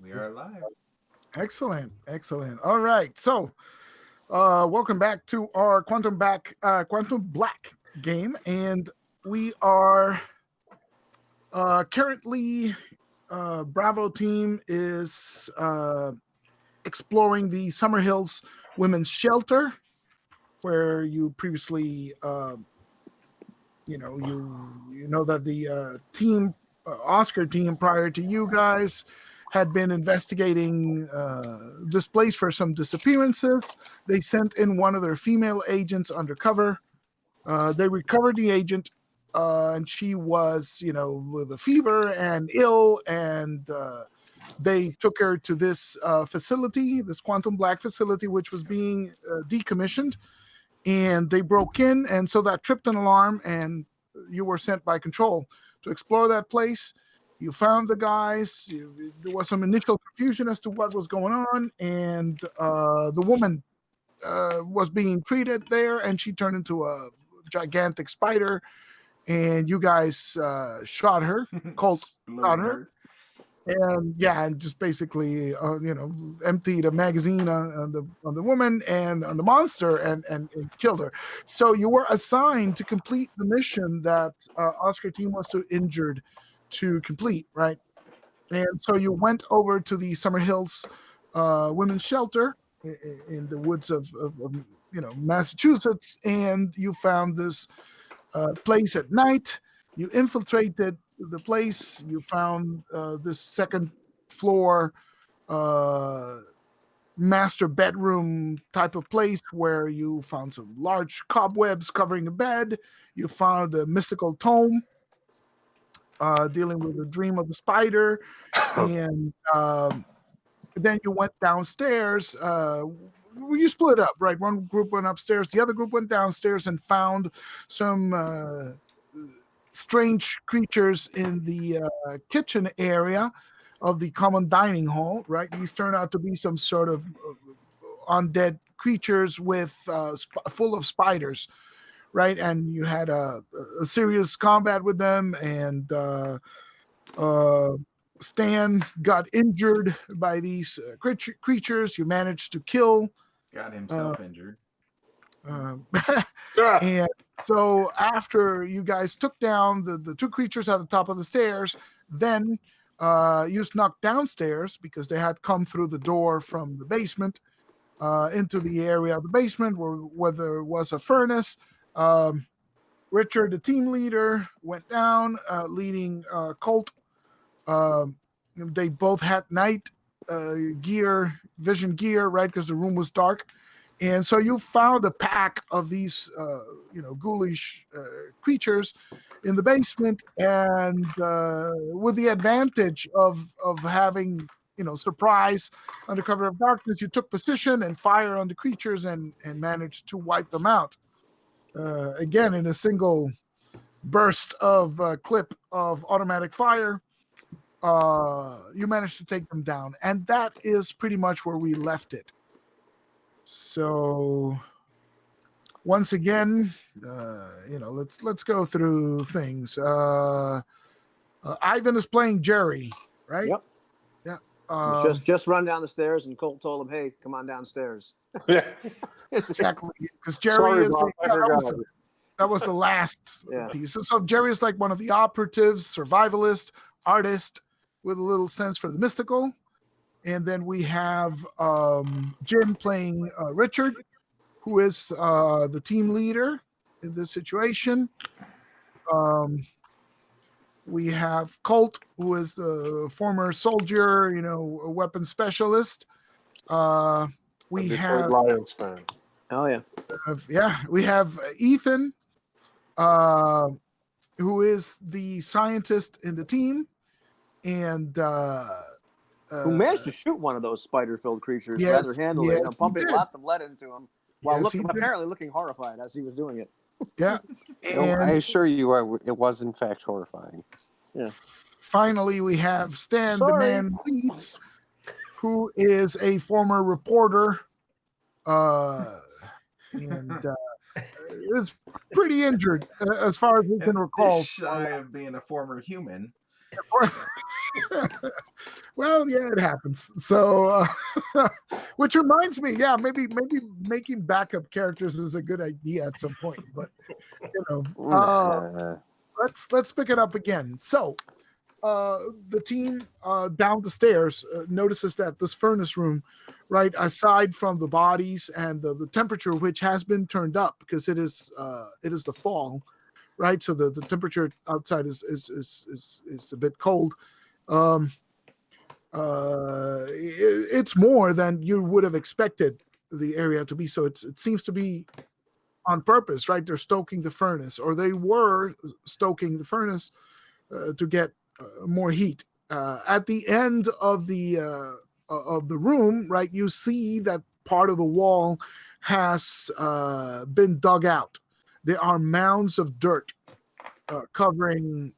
We are live. Excellent. All right. So, welcome back to our Quantum Black game, and we are currently Bravo team is exploring the Summer Hills Women's Shelter, where you previously, you know that the team Oscar team prior to you guys had been investigating this place for some disappearances. They sent in one of their female agents undercover. They recovered the agent, and she was, with a fever and ill, and they took her to this facility, this Quantum Black facility, which was being decommissioned, and they broke in, and so that tripped an alarm, and you were sent by Control to explore that place. You found the guys. There was some initial confusion as to what was going on, and the woman was being treated there, and she turned into a gigantic spider, and you guys shot her. Colt shot her. And just basically, emptied a magazine on the woman and on the monster and killed her. So you were assigned to complete the mission that Oscar team was too injured to complete, right? And so you went over to the Summer Hills Women's Shelter in the woods of Massachusetts, and you found this place at night. You infiltrated the place. You found this second floor master bedroom type of place where you found some large cobwebs covering a bed. You found a mystical tome dealing with the dream of the spider, and then you went downstairs. You split up, right? One group went upstairs, the other group went downstairs and found some strange creatures in the kitchen area of the common dining hall, right? These turn out to be some sort of undead creatures with full of spiders, right? And you had a serious combat with them, and Stan got injured by these creatures. You managed to kill. Got himself injured. And so after you guys took down the two creatures at the top of the stairs, then you snuck downstairs because they had come through the door from the basement into the area of the basement where there was a furnace. Richard, the team leader, went down leading Colt. They both had night vision gear, right? Because the room was dark. And so you found a pack of these, ghoulish creatures in the basement, and with the advantage of having, surprise under cover of darkness, you took position and fire on the creatures and managed to wipe them out. Again, in a single burst of clip of automatic fire, you managed to take them down, and that is pretty much where we left it. So once again, let's go through things. Ivan is playing Jerry, right? Yep. Yeah. Just run down the stairs, and Colt told him, "Hey, come on downstairs." Yeah, Exactly. Because Jerry that was the last piece. So Jerry is like one of the operatives, survivalist, artist with a little sense for the mystical. And then we have Jim playing Richard, who is the team leader in this situation. We have Colt, who is the former soldier, a weapons specialist. We have Lions fan. Oh yeah. We have Ethan, who is the scientist in the team, and who managed to shoot one of those spider-filled creatures rather handily, pumping lots of lead into him while apparently looking horrified as he was doing it. Yeah. And I assure you, it was in fact horrifying. Yeah. Finally, we have Stan the Man Leeds, who is a former reporter, and is pretty injured as far as we can recall. Shy of being a former human. Well, yeah, it happens. So, which reminds me, yeah, maybe making backup characters is a good idea at some point. But let's pick it up again. So, the team down the stairs notices that this furnace room, right, aside from the bodies and the temperature, which has been turned up because it is the fall, right? So the temperature outside is a bit cold. It's more than you would have expected the area to be. So it seems to be on purpose, right? They're stoking the furnace, or they were stoking the furnace to get more heat. At the end of the room, right, you see that part of the wall has been dug out. There are mounds of dirt covering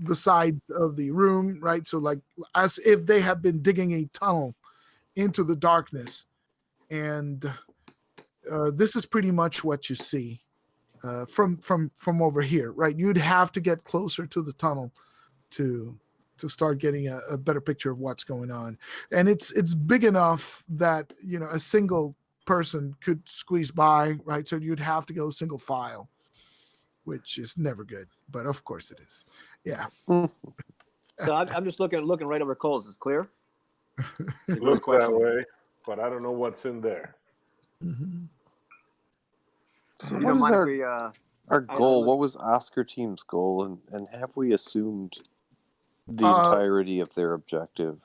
the sides of the room, right? So, like, as if they have been digging a tunnel into the darkness. And this is pretty much what you see from over here, right? You'd have to get closer to the tunnel to start getting a better picture of what's going on. And it's big enough that, a single person could squeeze by, right? So you'd have to go single file, which is never good, but of course it is. Yeah. So I'm just looking right over Cole's. Is it clear? It looks that way, but I don't know what's in there. Mm-hmm. So what is our goal? What was Oscar Team's goal, and have we assumed the entirety of their objective,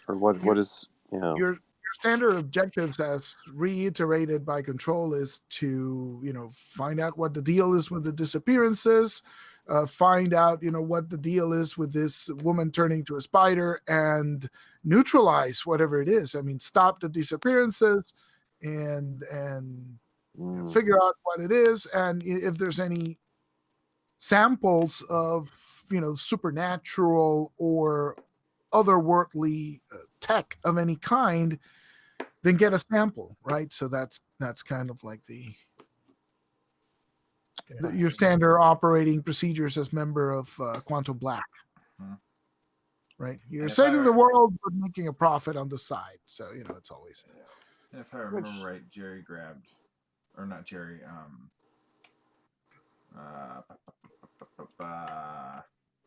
or what is your standard objectives, as reiterated by Control, is to find out what the deal is with the disappearances, find out what the deal is with this woman turning to a spider, and neutralize whatever it is. I mean, stop the disappearances and figure out what it is, and if there's any samples of supernatural or otherworldly tech of any kind, then get a sample, right? So that's kind of like your standard operating procedures as member of Quantum Black, right? You're saving the world but making a profit on the side, so it's always. If I remember right, Jerry grabbed, or not Jerry,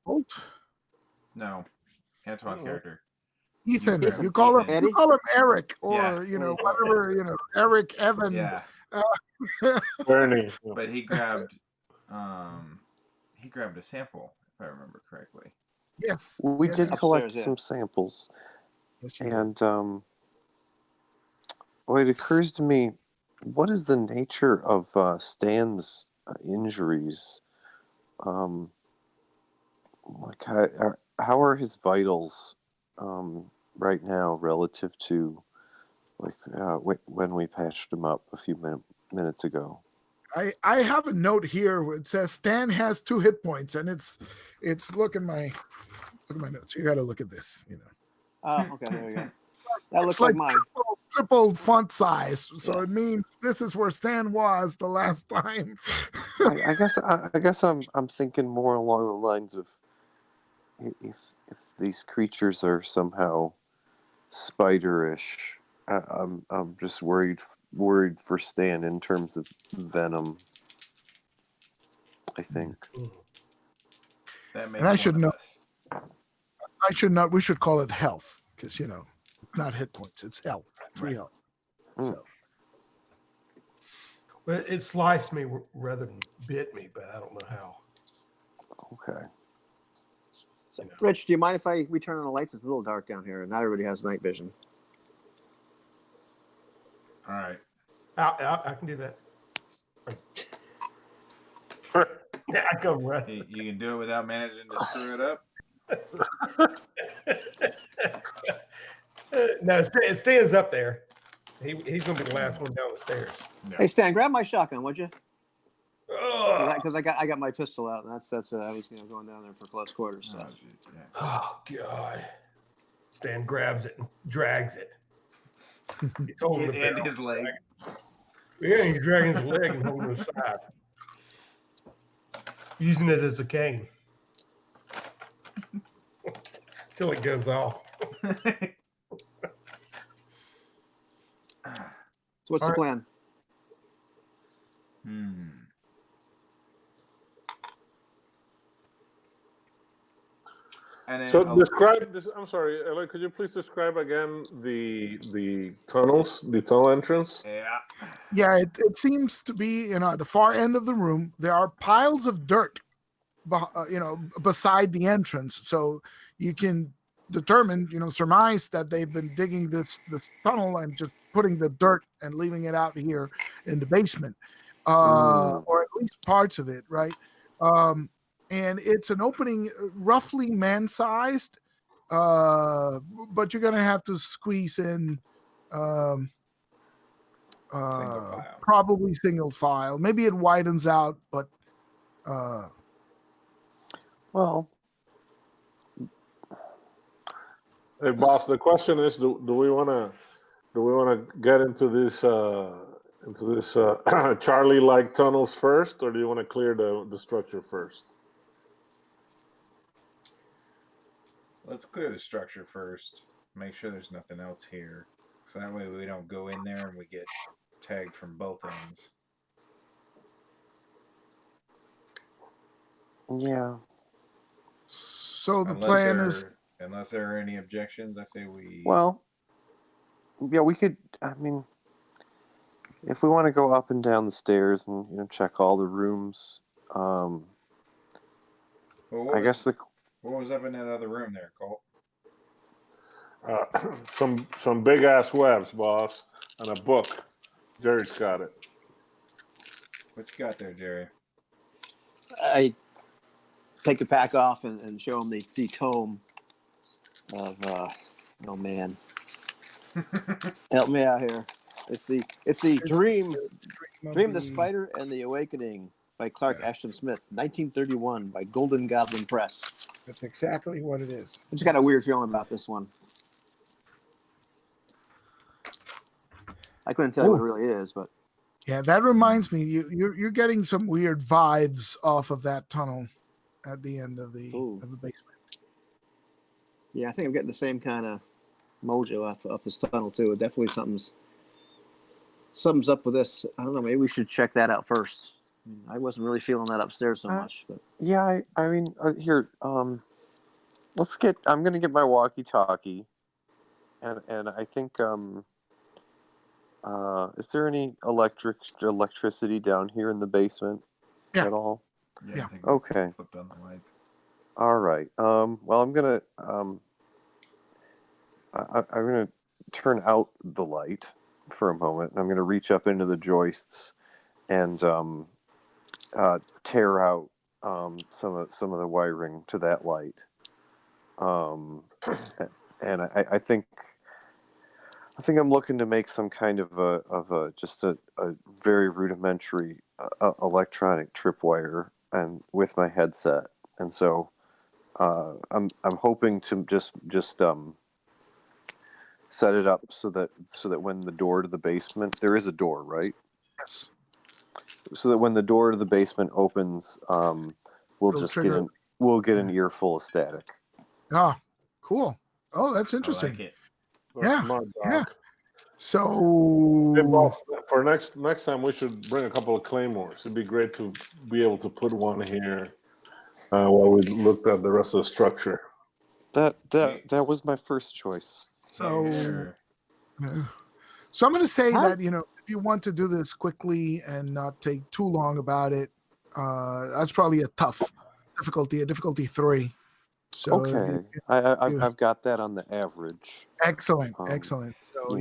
Bolt? No, Antoine's character. Ethan. You call him Eric, or whatever, Eric, Evan. Yeah. Bernie. But he grabbed a sample, if I remember correctly. Yes. We did collect some samples. Yes, and it occurs to me, what is the nature of Stan's injuries? Like, how are his vitals right now relative to when we patched him up a few minutes ago? I have a note here where it says Stan has 2 hit points, and it's look at my notes. You got to look at this. Oh, okay, there we go. That looks like mine. Triple font size, so it means this is where Stan was the last time. I guess I'm thinking more along the lines of if these creatures are somehow spiderish, I'm just worried for Stan in terms of venom, I think. That and I should know. I should not. We should call it health, because it's not hit points; it's health, free health. So. Well, it sliced me rather than bit me, but I don't know how. Okay. So, Rich, do you mind if we turn on the lights? It's a little dark down here, and not everybody has night vision. All right. I can do that. Yeah, I come right. You can do it without managing to screw it up. No, it stands up there. He's gonna be the last one down the stairs. No. Hey, Stan, grab my shotgun, would you? Because I got my pistol out, and that's I was going down there for close quarters stuff. Oh God! Stan grabs it and drags it. He's holding and his leg. Yeah, he's dragging his leg and holding his side, using it as a cane. till it goes off. So what's the plan? And then, So describe this. I'm sorry, Ella, could you please describe again the tunnels, the tunnel entrance? Yeah, it seems to be at the far end of the room. There are piles of dirt, beside the entrance, so you can determine, surmise that they've been digging this tunnel and just putting the dirt and leaving it out here in the basement, or at least parts of it, right? And it's an opening roughly man-sized, but you're gonna have to squeeze in probably single file. Maybe it widens out, but well, Hey, boss. The question is, do we want to get into this Charlie-like tunnels first, or do you want to clear the structure first? Let's clear the structure first. Make sure there's nothing else here, so that way we don't go in there and we get tagged from both ends. Yeah. So the plan is, unless there are any objections, I say we. Well, yeah, we could. I mean, if we want to go up and down the stairs and check all the rooms, I guess what was up in that other room there, Colt? Some big ass webs, boss, and a book. Jerry's got it. What you got there, Jerry? I take the pack off and show him the tome of oh man, help me out here. It's the Dream the Spider and the Awakening by Clark Ashton Smith, 1931 by Golden Goblin Press. That's exactly what it is. I just got a weird feeling about this one. I couldn't tell you what it really is, but yeah, that reminds me. You're getting some weird vibes off of that tunnel at the end of the basement. Yeah, I think I'm getting the same kind of mojo off this tunnel too. Definitely something's up with this. I don't know. Maybe we should check that out first. I wasn't really feeling that upstairs so much, but yeah, I mean, here, let's get. I'm gonna get my walkie-talkie, and I think is there any electricity down here in the basement at all? Yeah. Okay. Flipped on the lights. All right. Well, I'm gonna I'm gonna turn out the light for a moment, and I'm gonna reach up into the joists and tear out some of the wiring to that light. And I think I'm looking to make some kind of a very rudimentary electronic tripwire and with my headset, and so I'm hoping to just set it up so that when the door to the basement, there is a door, right? Yes. So that when the door to the basement opens, we'll get an earful of static. Ah, cool. Oh, that's interesting. I like it. Yeah. Smart, yeah. So hey, boss, for next time we should bring a couple of claymores. It'd be great to be able to put one here while we looked at the rest of the structure. That was my first choice. So I'm going to say that, if you want to do this quickly and not take too long about it, that's probably a difficulty 3. So okay, I've got that on the average. Excellent. So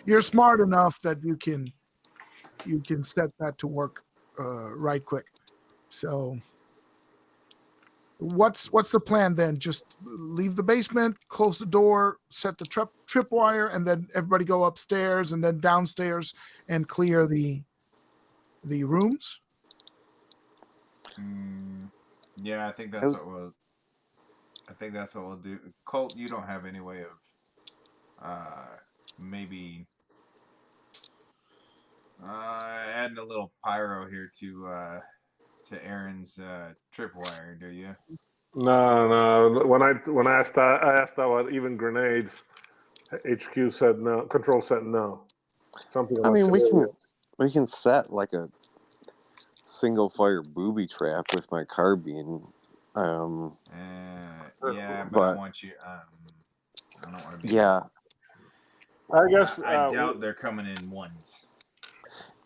you're smart enough that you can set that to work right quick. So what's the plan then? Just leave the basement, close the door, set the tripwire, and then everybody go upstairs and then downstairs and clear the rooms? Yeah, I think that's what we'll do. Colt, you don't have any way of maybe adding a little pyro here to Aaron's tripwire, do you? No. When I asked about even grenades, HQ said no. Control said no. Something I about mean, civilians. we can set like a single fire booby trap with my carbine. Yeah, but I But want you. I don't want to be. yeah, I guess I doubt they're coming in ones.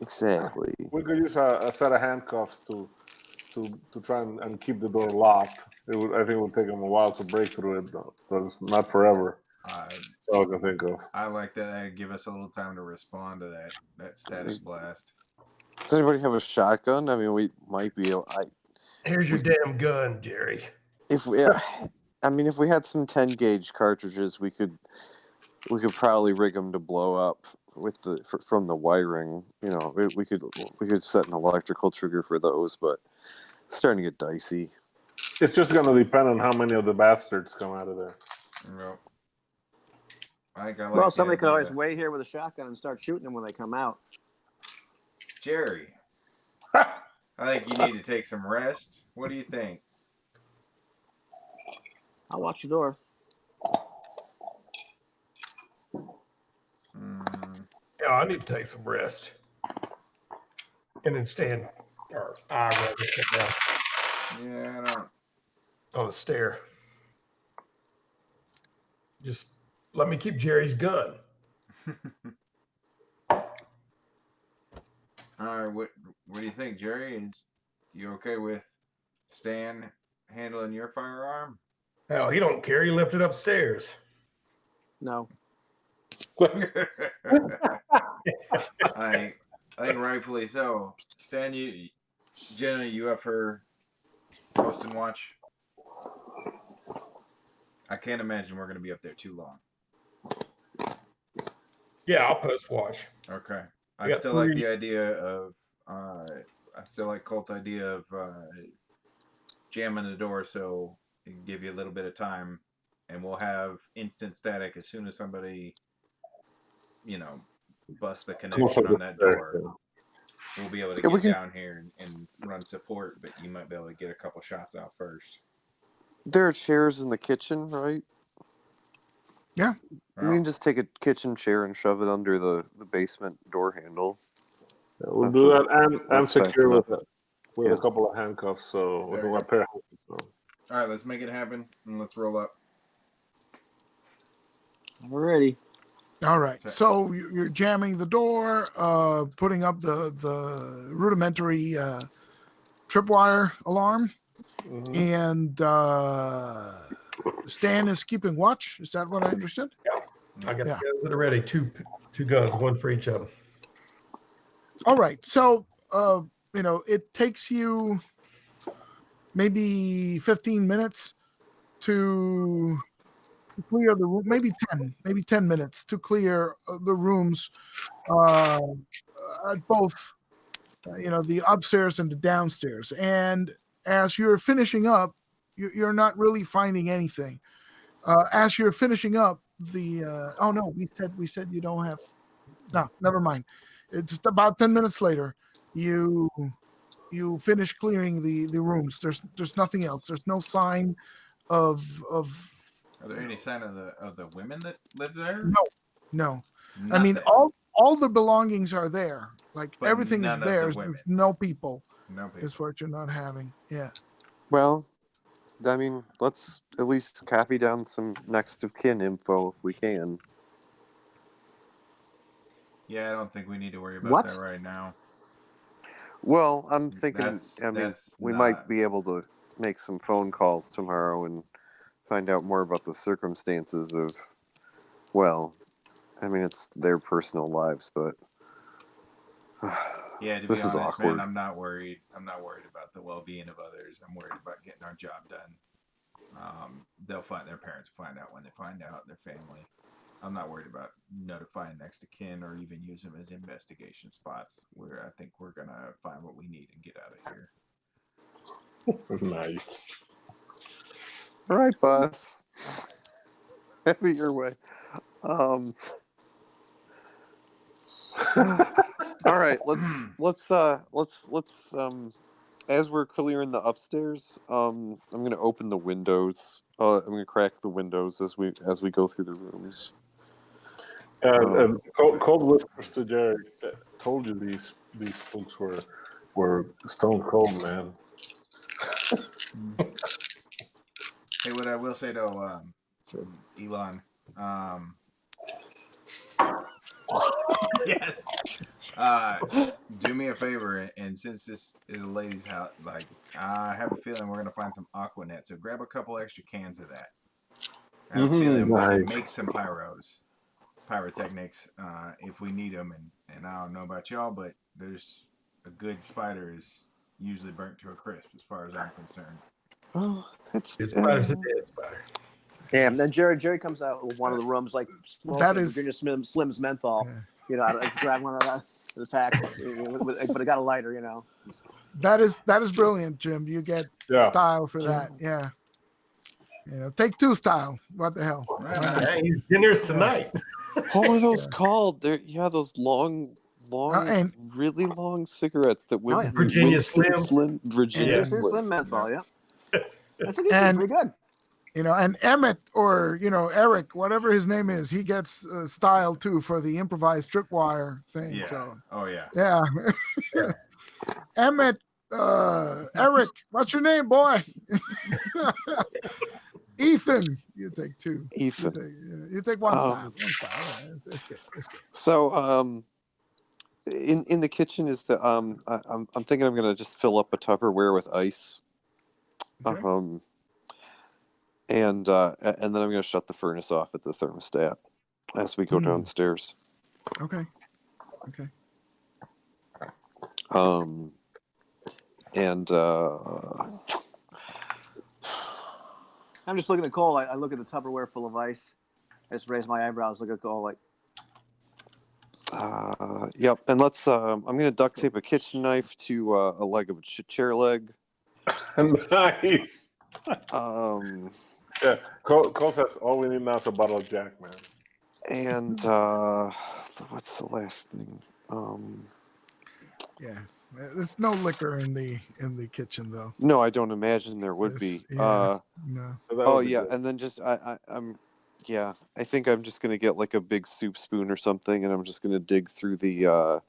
exactly. we could use a set of handcuffs to try and keep the door locked. I think it would take them a while to break through it, but it's not forever. That's all I can think of. I like that. That'd give us a little time to respond to that static blast. Does anybody have a shotgun? I mean, we might be able. Here's your damn gun, Jerry. If we, I mean, if we had some 10 gauge cartridges, we could probably rig them to blow up with from the wiring. You know, we could set an electrical trigger for those, but it's starting to get dicey. It's just going to depend on how many of the bastards come out of there. Yep. I think I like. Well, somebody could idea always that- wait here with a shotgun and start shooting them when they come out. Jerry, I think you need to take some rest. What do you think? I'll watch the door. Yeah, I need to take some rest. And then stand, or I rather sit down Yeah, I don't. on the stair. Just let me keep Jerry's gun. All right, what do you think, Jerry? Is you okay with Stan handling your firearm? Hell, he don't care. He left it upstairs. No. I think rightfully so. Stan, Jenna, you up for post and watch? I can't imagine we're going to be up there too long. Yeah, I'll post watch. Okay. I We got still like 3. the idea of, I still like Colt's idea of jamming the door so it can give you a little bit of time, and we'll have instant static as soon as somebody, busts the connection on that door. We'll be able to get down here and run support, but you might be able to get a couple shots out first. There are chairs in the kitchen, right? Yeah. You can just take a kitchen chair and shove it under the basement door handle. Yeah, we'll That's do a- that and that's fast secure enough. with Yeah. a couple of handcuffs. So There with you a pair of handcuffs. All right, let's make it happen and let's roll up. Alrighty. All right. So you're jamming the door, putting up the rudimentary tripwire alarm, and Stan is keeping watch. Is that what I understood? I got the guns that are ready. Two guns, one for each of them. All right. So, it takes you maybe 15 minutes to clear the room, maybe 10 minutes to clear the rooms at both, the upstairs and the downstairs. And as you're finishing up, you're not really finding anything. As you're finishing up, oh no, we said you don't have. No, never mind. It's about 10 minutes later. You finish clearing the rooms. There's nothing else. There's no sign of. Are there any sign of the women that live there? No. Nothing. I mean, all the belongings are there. Like But everything is none of there. the women. There's no people. No people. Is what you're not having. Yeah. Well, I mean, let's at least copy down some next of kin info if we can. Yeah, I don't think we need to worry about What? that right now. Well, I'm thinking, That's we not- might be able to make some phone calls tomorrow and find out more about the circumstances of, well, I mean, it's their personal lives, but Yeah, to this be is honest, awkward. man, I'm not worried. I'm not worried about the well-being of others. I'm worried about getting our job done. Their parents will find out when they find out, their family. I'm not worried about notifying next of kin or even use them as investigation spots. I think we're gonna find what we need and get out of here. Nice. all right, boss. Have it your way. All right, let's as we're clearing the upstairs, I'm gonna open the windows. I'm gonna crack the windows as we go through the rooms. And Cold whispers to Jerry. Told you these folks were stone cold, man. Hey, what I will say though, Elon, yes. Do me a favor, and since this is a lady's house, like I have a feeling we're gonna find some Aquanet, so grab a couple extra cans of that. I have a feeling we can make some pyrotechnics, if we need them. And I don't know about y'all, but there's a good spider is usually burnt to a crisp, as far as I'm concerned. Oh, It's spider's a dead spider. Yeah, and then Jerry comes out with one of the rooms like smoking Virginia Slim's menthol. You know, I grab one of the pack, but it got a lighter. You know. That is brilliant, Jim. You get style for that. Yeah. You know, take two style. What the hell? Right. He's dinners tonight. What were those called? Those long, really long cigarettes that women. Virginia Slim. Virginia Slim menthol. Yeah. I think it's pretty good. You know, and Emmett or Eric, whatever his name is, he gets style too for the improvised tripwire thing. Yeah. So. Oh yeah. Yeah. Emmett, Eric, what's your name, boy? Ethan, you take two. Ethan, you take one style. One style. It's good. So, in the kitchen is the I'm thinking I'm gonna just fill up a Tupperware with ice. Okay. And then I'm gonna shut the furnace off at the thermostat as we go downstairs. Okay. And I'm just looking at Cole. I look at the Tupperware full of ice. I just raise my eyebrows. Look at Cole like. Yep. And let's. I'm gonna duct tape a kitchen knife to a leg of a chair leg. Nice. Yeah, Cole says all we need now is a bottle of Jack, man. And what's the last thing? Yeah, there's no liquor in the kitchen though. No, I don't imagine there would be. No. Oh yeah, and then just I think I'm just gonna get like a big soup spoon or something, and I'm just gonna dig through the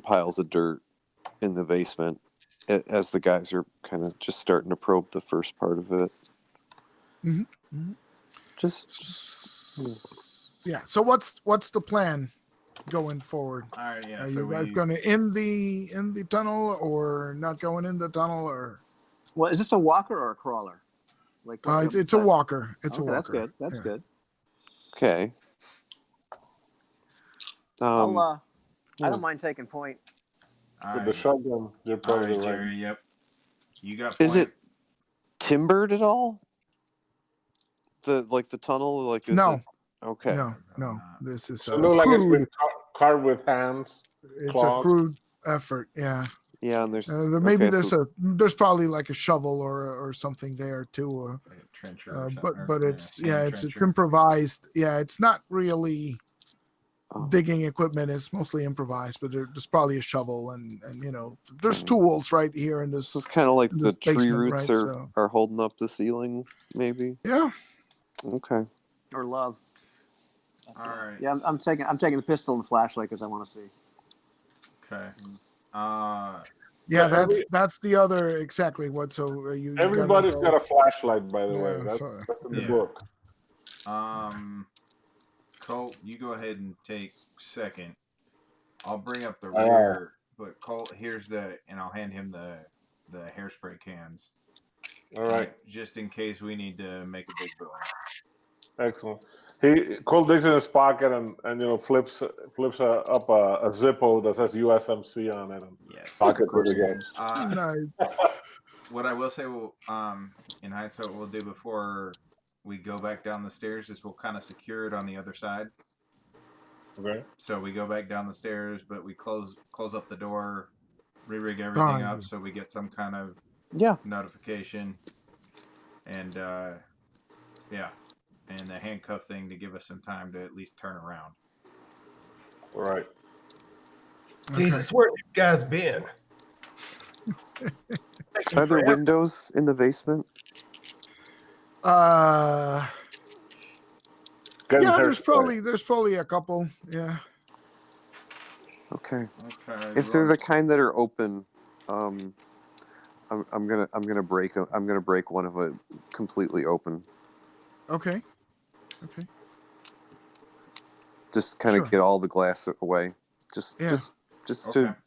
piles of dirt in the basement as the guys are kind of just starting to probe the first part of it. Mm-hmm. Yeah. So what's the plan going forward? All right. Yeah. Are you guys going to end the tunnel or not going in the tunnel or? Well, is this a walker or a crawler? Like it's a walker. It's a walker. That's good. That's good. Okay. I don't mind taking point. With the shotgun, you're probably right. Jerry, yep. You got. Is it timbered at all? The tunnel, like is no. It? Okay. No. This is it looks like it's been carved with hands. It's claws. a crude effort. Yeah. Yeah, and there's there's probably like a shovel or something there too. Like a trencher or but it's improvised. Yeah, it's not really digging equipment. It's mostly improvised, but there's probably a shovel and there's tools right here in this. It's kind of like the tree basement, roots right? are holding up the ceiling, maybe. Yeah. Okay. Or love. All right. Yeah, I'm taking the pistol and the flashlight because I want to see. Okay. Yeah, that's the other exactly what. So you. Everybody's got a flashlight, by the way. That's in the book. Colt, you go ahead and take second. I'll bring up the rear, but Colt, and I'll hand him the hairspray cans. All right. Just in case we need to make a big boom. Excellent. Cole digs in his pocket and flips up a Zippo that says USMC on it and pocket it again. Nice. What I will say, in hindsight, what we'll do before we go back down the stairs is we'll kind of secure it on the other side. Okay. So we go back down the stairs, but we close up the door, re-rig everything up so we get some kind of notification, and and the handcuff thing to give us some time to at least turn around. All right. Jesus, where have you guys been? Are there windows in the basement? Yeah, Getting there's hairspray. probably a couple. Yeah. Okay. Okay. If they're the kind that are open, I'm gonna break one of it completely open. Okay. Just kind of Sure. get all the glass away. Just Okay.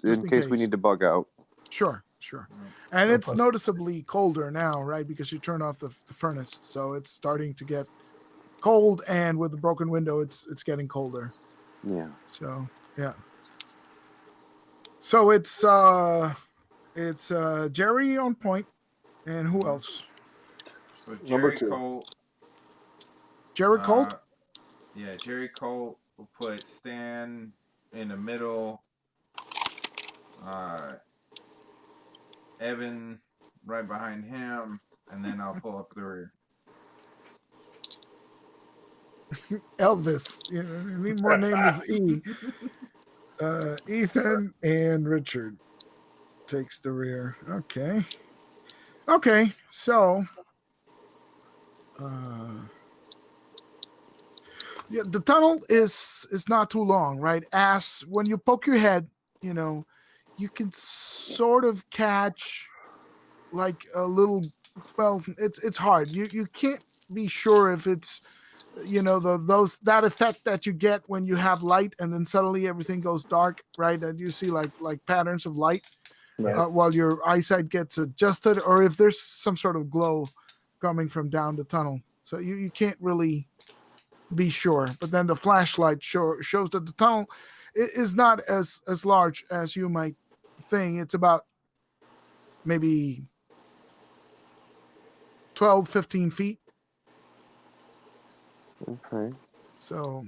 in in case we case. need to bug out. Sure. And it's noticeably colder now, right? Because you turn off the furnace, so it's starting to get cold, and with the broken window, it's getting colder. Yeah. So yeah. So it's Jerry on point, and who else? So Number Jerry 2. Colt. Jerry Colt. Yeah, Jerry Colt will put Stan in the middle. Evan right behind him, and then I'll pull up the rear. Elvis. You know, any more names? E. Ethan and Richard takes the rear. Okay. So, yeah, the tunnel is not too long, right? As when you poke your head, you know, you can sort of catch like a little. Well, it's hard. You can't be sure if it's that effect that you get when you have light and then suddenly everything goes dark, right? And you see like patterns of light while your eyesight gets adjusted, or if there's some sort of glow coming from down the tunnel. So you can't really be sure. But then the flashlight shows that the tunnel is not as large as you might think. It's about maybe 12, 15 feet. Okay. So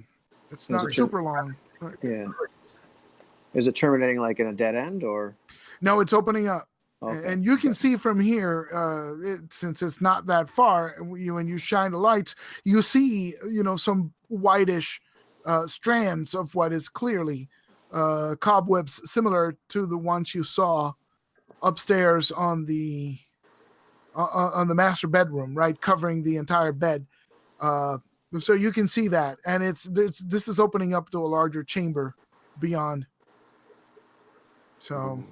it's not super long. Yeah. Is it terminating like in a dead end or? No, it's opening up. Okay. And you can see from here, since it's not that far, when you shine the lights, you see, some whitish strands of what is clearly cobwebs similar to the ones you saw upstairs on the master bedroom, right, covering the entire bed. So you can see that, and this is opening up to a larger chamber beyond. So.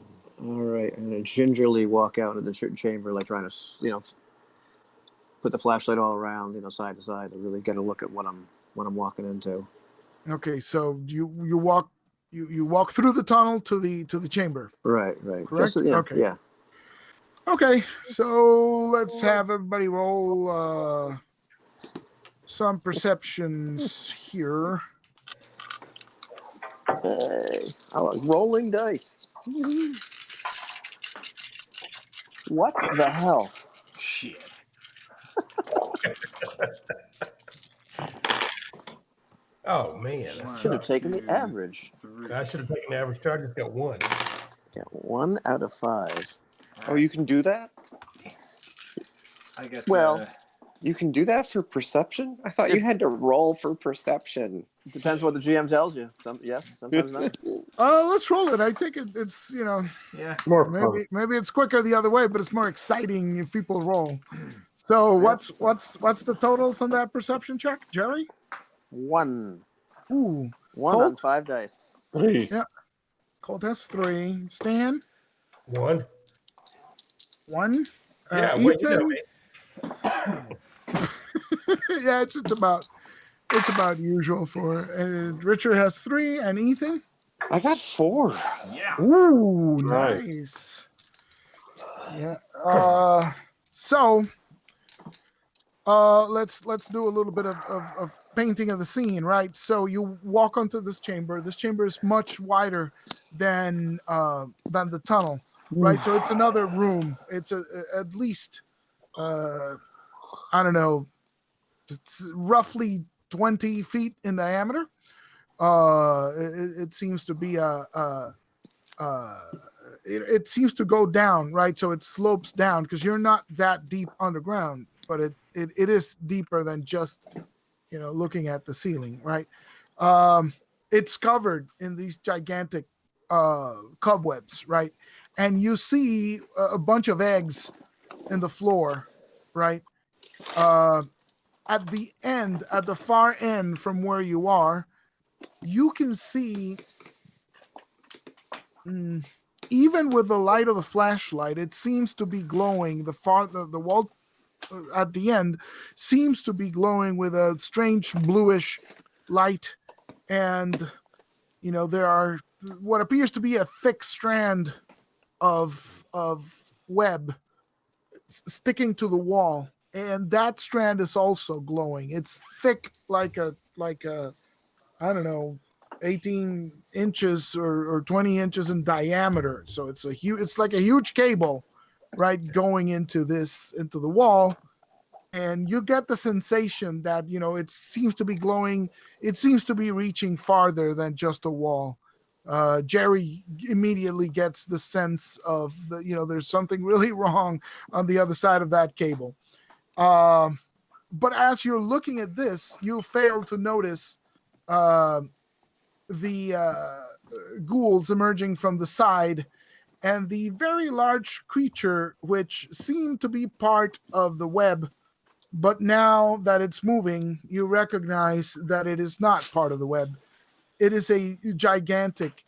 All right, and then gingerly walk out of the chamber, like trying to, put the flashlight all around, side to side, to really get a look at what I'm walking into. Okay, so you walk through the tunnel to the chamber. Right. Correct. Okay. Yeah. Okay, so let's have everybody roll some perceptions here. Hey, I like rolling dice. What the hell? Shit. Oh man, I should have taken the average. I should have taken the average. I just got 1. Yeah, 1 out of 5. Oh, you can do that? I get you can do that for perception? I thought you had to roll for perception. Depends what the GM tells you. Yes, sometimes not. Let's roll it. I think it's yeah, More fun. maybe it's quicker the other way, but it's more exciting if people roll. So what's the totals on that perception check, Jerry? 1. Ooh, 1 Colt? on 5 dice. 3. Yeah. Colt has 3. Stan? 1. 1. Yeah, Ethan? Yeah, it's about usual for Richard has 3, and Ethan? I got 4. yeah. Ooh, Nice. nice. Yeah. So let's do a little bit of painting of the scene, right? So you walk onto this chamber. This chamber is much wider than the tunnel, right? So it's another room. It's at least I don't know, it's roughly 20 feet in diameter. It seems to be it seems to go down, right? So it slopes down because you're not that deep underground, but it is deeper than just looking at the ceiling, right? It's covered in these gigantic cobwebs, right? and you see a bunch of eggs in the floor, right? At the end, at the far end from where you are, you can see, even with the light of the flashlight, it seems to be glowing. The wall at the end seems to be glowing with a strange bluish light, and there are what appears to be a thick strand of web sticking to the wall, and that strand is also glowing. It's thick like a I don't know, 18 inches or 20 inches in diameter. So it's like a huge cable, right, going into the wall. And you get the sensation that, it seems to be glowing. It seems to be reaching farther than just a wall. Jerry immediately gets the sense of there's something really wrong on the other side of that cable. But as you're looking at this, you fail to notice the ghouls emerging from the side, and the very large creature, which seemed to be part of the web, but now that it's moving, you recognize that it is not part of the web. It is a gigantic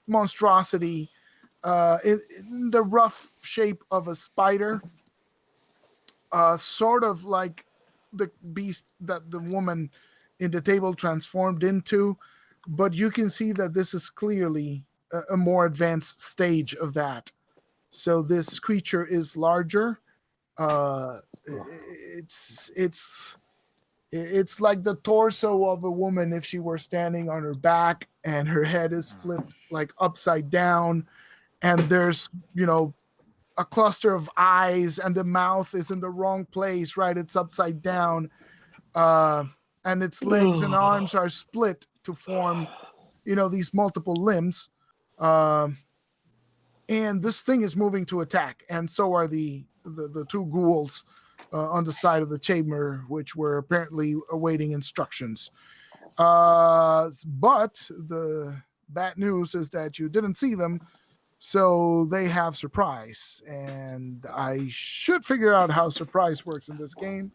monstrosity in the rough shape of a spider, sort of like the beast that the woman in the table transformed into, but you can see that this is clearly a more advanced stage of that. So this creature is larger. It's like the torso of a woman if she were standing on her back, and her head is flipped like upside down, and there's a cluster of eyes, and the mouth is in the wrong place, right? It's upside down, and its legs and arms are split to form these multiple limbs, and this thing is moving to attack, and so are the two ghouls on the side of the chamber, which were apparently awaiting instructions. But the bad news is that you didn't see them, so they have surprise, and I should figure out how surprise works in this game,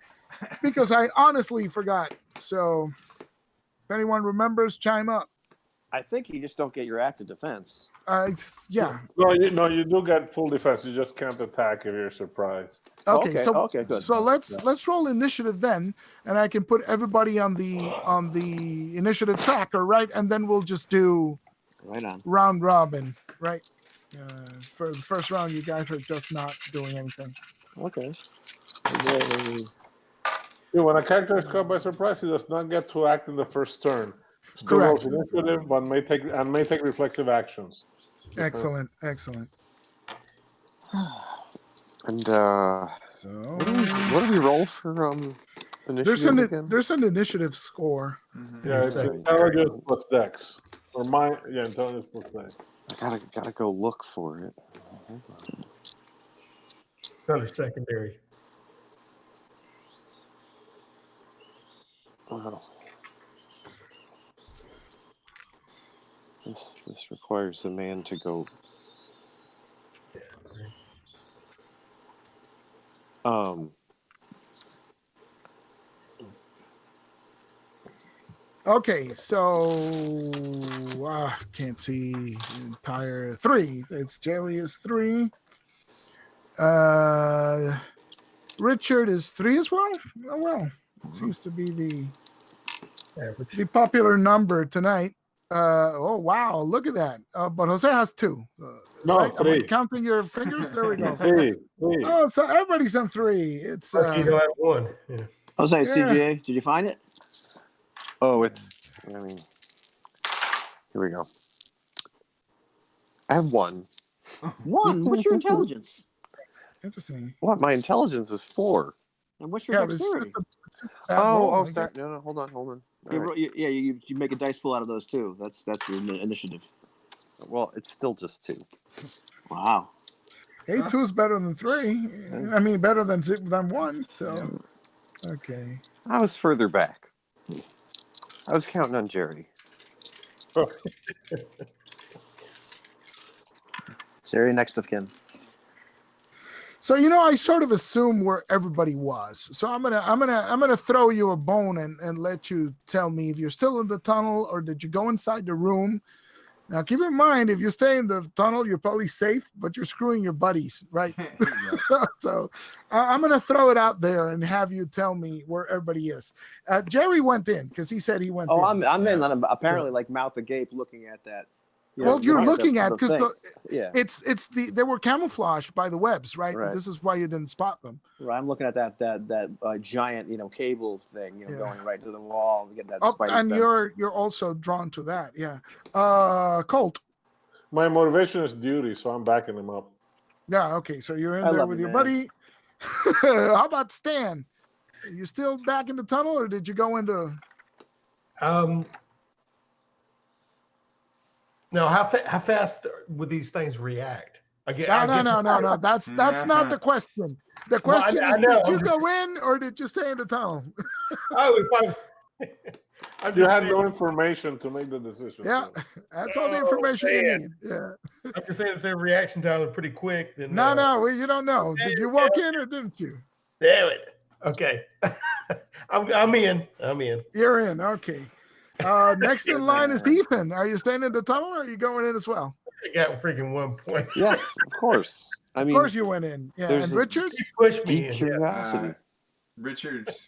because I honestly forgot. So if anyone remembers, chime up. I think you just don't get your active defense. Yeah. No, you do get full defense. You just can't attack if you're surprised. Okay, Okay, good. So let's roll initiative then, and I can put everybody on the initiative tracker, right? And then we'll just do Right on. round robin, right? For the first round, you guys are just not doing anything. Okay. Yeah, when a character is caught by surprise, he does not get to act in the first turn. Still Correct. rolls initiative, but may take reflexive actions. Excellent. And So what do we roll for initiative again? there's an initiative score. Yeah, it's intelligence plus dex, or intelligence plus dex. I gotta go look for it. Another secondary. Oh. This requires a man to go. Okay, so can't see entire 3. It's Jerry is 3. Richard is 3 as well. Oh well, it seems to be the popular number tonight. Oh wow, look at that. But Jose has 2. No, right? 3. Am I counting your fingers? There we go. 3. Oh, so everybody's on 3. It's You don't have 1. Yeah. Jose, Yeah. CGA, did you find it? Oh, here we go. I have 1. 1? What's your intelligence? interesting. What? My intelligence is 4. And what's your It's dexterity? just a bad roll, I sorry. guess. No, hold on. All You right. you make a dice pool out of those too. That's your initiative. Well, it's still just 2. Wow. Hey, 2 is better than 3. I mean, better than 1. So, okay. I was further back. I was counting on Jerry. Jerry next of kin. So I sort of assume where everybody was. So I'm gonna throw you a bone and let you tell me if you're still in the tunnel or did you go inside the room. Now keep in mind, if you stay in the tunnel, you're probably safe, but you're screwing your buddies, right? Yeah. So I'm gonna throw it out there and have you tell me where everybody is. Jerry went in because he said he went in. Oh, I'm in. Yeah. I'm apparently like mouth agape, looking at that. Well, you're looking at because thing. Yeah. they were camouflaged by the webs, right? Right. This is why you didn't spot them. Right, I'm looking at that giant cable thing Yeah. going right to the wall. You get that Oh, spidey and sense. you're also drawn to that, yeah. Colt. My motivation is duty, so I'm backing him up. Yeah, okay. So you're in I there love with you, your man. buddy. How about Stan? You still back in the tunnel, or did you go into? No, how fast would these things react? No. That's not the question. The Well, I- question I is, know, did you I'm go in or did you stay in the tunnel? Oh, if I'm You just had saying, no information to make the decision. Yeah, so. that's all the Oh, information you man. need. Yeah. I'm just saying if their reaction times are pretty quick, then No, you don't know. Did you walk in or didn't you? damn it. Okay. I'm in. You're in. Okay. Next in line is Ethan. Are you staying in the tunnel or are you going in as well? I got freaking 1 point. Yes, of course. I Of mean, course you went in. Yeah. there's And a Richard? You pushed me deep in. Yeah. curiosity. Richard's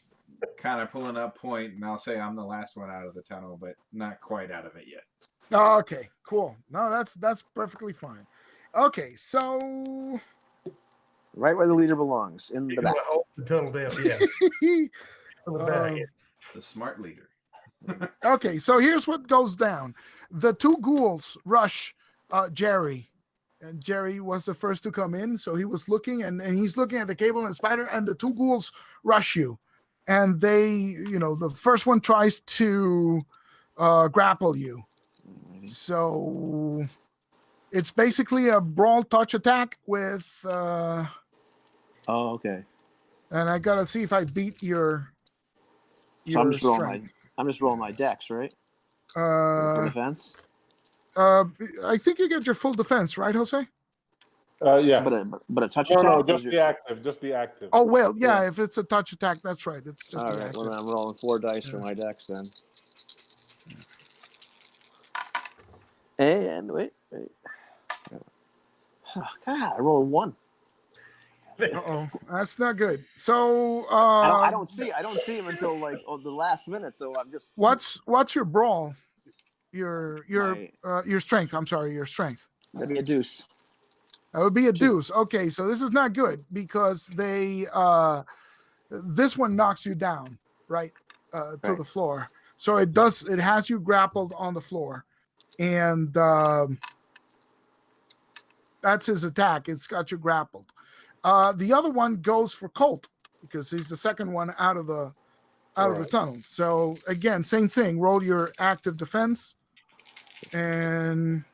kind of pulling up point, and I'll say I'm the last one out of the tunnel, but not quite out of it yet. Oh, okay, cool. No, that's perfectly fine. Okay, so Right where the leader belongs, in the You back. wanna hold the tunnel down. Yeah. On the back. The smart leader. okay, so here's what goes down. The two ghouls rush Jerry. And Jerry was the first to come in, so he was looking, and he's looking at the cable and the spider, and the two ghouls rush you. And they, the first one tries to grapple you. So it's basically a brawl touch attack with Oh, okay. and I gotta see if I beat your So I'm just strength. rolling my dex, right? For Uh, defense. I think you get your full defense, right, Jose? Yeah. But a touch No, attack. just the active. Just the active. Oh well, yeah. If it's a touch attack, that's right. It's just All the right. active. Well, then I'm rolling 4 dice for my dex then. And wait. Oh, God, I rolled a 1. Uh-oh, that's not good. So I don't see him until like the last minute. So I'm just. what's your brawl? Your strength. I'm sorry, your strength. That'd be a deuce. That would be a deuce. Okay, so this is not good because they this one knocks you down right to Right. the floor. So it has you grappled on the floor, and that's his attack. It's got you grappled. The other one goes for Colt because he's the second one out of the tunnel. So again, same thing. Roll your active defense, and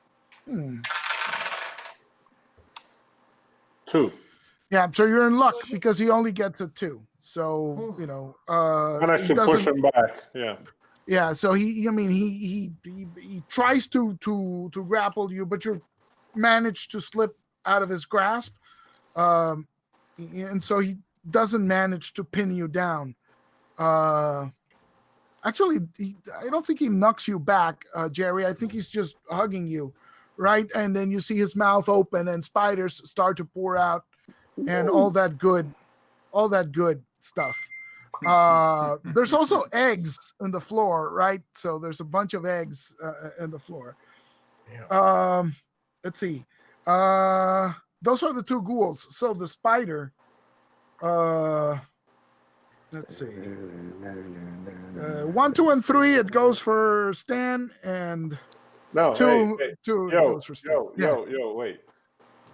2. yeah. So you're in luck because he only gets a 2. So Managed he to push doesn't. him back. Yeah. Yeah. So he tries to grapple you, but you manage to slip out of his grasp. And so he doesn't manage to pin you down. Actually, I don't think he knocks you back, Jerry. I think he's just hugging you, right? And then you see his mouth open and spiders start to pour out and all that good stuff. There's also eggs in the floor, right? So there's a bunch of eggs in the floor. Yeah. Let's see. Those are the two ghouls. So the spider, let's see. 1, 2, and 3, it goes for Stan, and No. 2 Hey, goes for Stan. yo, wait.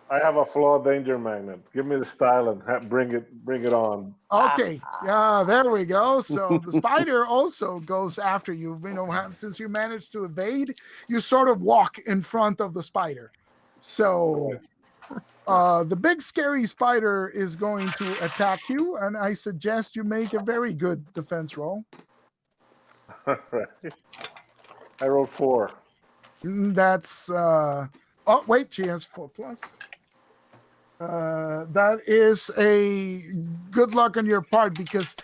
I have a flaw danger magnet. Give me the style and bring it on. Okay. Yeah, there we go. So the spider also goes after you. Since you managed to evade, you sort of walk in front of the spider. So the big scary spider is going to attack you, and I suggest you make a very good defense roll. Right. I rolled 4. That's Oh, wait, she has 4+. That is a good luck on your part because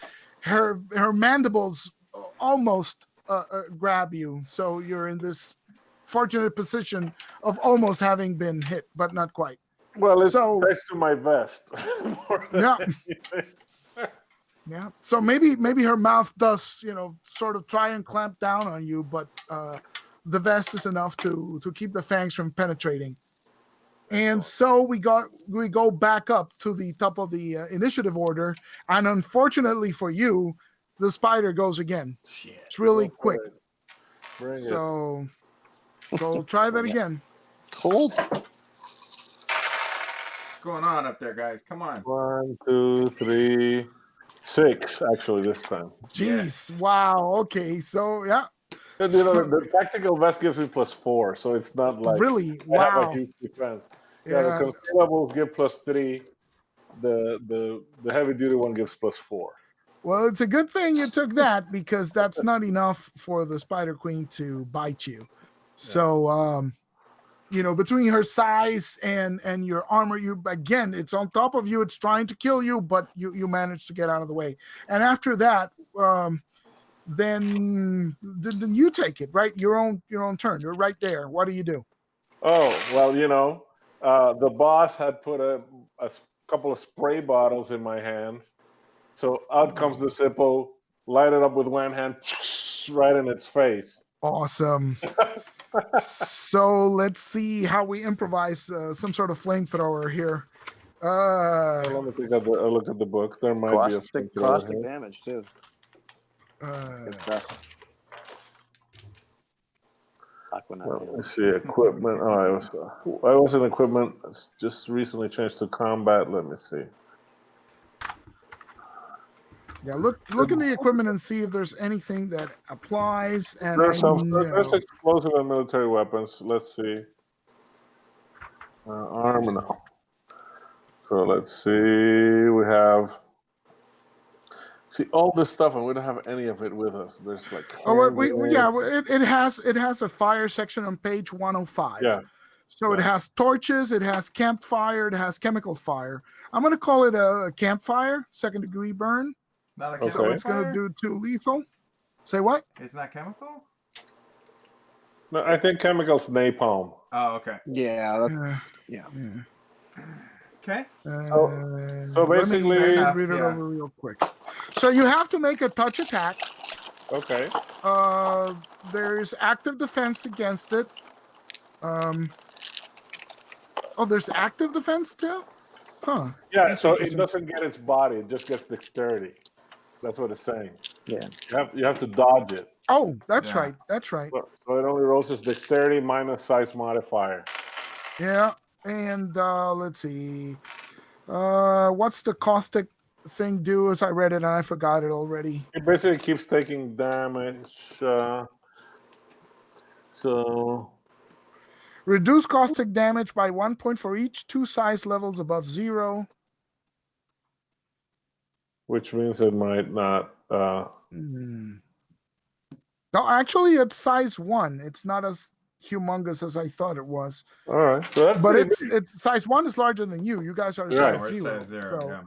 her mandibles almost grab you. So you're in this fortunate position of almost having been hit, but not quite. Well, it's So- thanks to my vest. More than Yeah. anything. Yeah. So maybe her mouth does, sort of try and clamp down on you, but the vest is enough to keep the fangs from penetrating. And so we go back up to the top of the initiative order, and unfortunately for you, the spider goes again. Shit. It's really Go for quick. it. Bring it. So try that again. Cold. What's going on up there, guys? Come on. 1, 2, 3, 6. Actually, this time. Jeez. Yes. Wow. Okay. So yeah. Because, the tactical vest gives me +4, so it's not like Really? I have a Wow. huge defense. Yeah. The concealables give +3. The heavy duty one gives +4. Well, it's a good thing you took that because that's not enough for the Spider Queen to bite you. So, between her size and your armor, it's on top of you. It's trying to kill you, but you managed to get out of the way. And after that, then you take it, right? Your own turn. You're right there. What do you do? Oh, well, the boss had put a couple of spray bottles in my hands. So out comes the Zippo, light it up with one hand, right in its face. Awesome. So let's see how we improvise some sort of flamethrower here. Let me look at the book. There might be a Caustic here. damage too. That's good stuff. Let me see equipment. Oh, I was in equipment. It's just recently changed to combat. Let me see. Yeah, look in the equipment and see if there's anything that applies. And There's explosive and military weapons. Let's see. Arm now. So let's see. We have. See all this stuff, and we don't have any of it with us. There's like. It has a fire section on page 105. Yeah. So it has torches, it has campfire, it has chemical fire. I'm gonna call it a campfire, 2nd-degree burn. Not a chemical So it's gonna do 2 lethal. Say what? It's not chemical? No, I think chemicals napalm. Oh, okay. Yeah. Okay. So basically, let me read it over real quick. So you have to make a touch attack. Okay. There's active defense against it. There's active defense too? Huh. Yeah, That's so it interesting. doesn't get its body, it just gets dexterity. That's what it's saying. Yeah. You have to dodge it. Oh, that's Yeah. right. That's right. So it only rolls its dexterity minus size modifier. Yeah. And let's see. What's the caustic thing do? As I read it and I forgot it already. It basically keeps taking damage. So Reduce caustic damage by 1 point for each 2 size levels above 0. which means it might not. No, actually, it's size 1. It's not as humongous as I thought it was. All right, so that's But pretty it's big. it's size 1 is larger than you. You guys are Right. size 0. Size 0, so, yeah.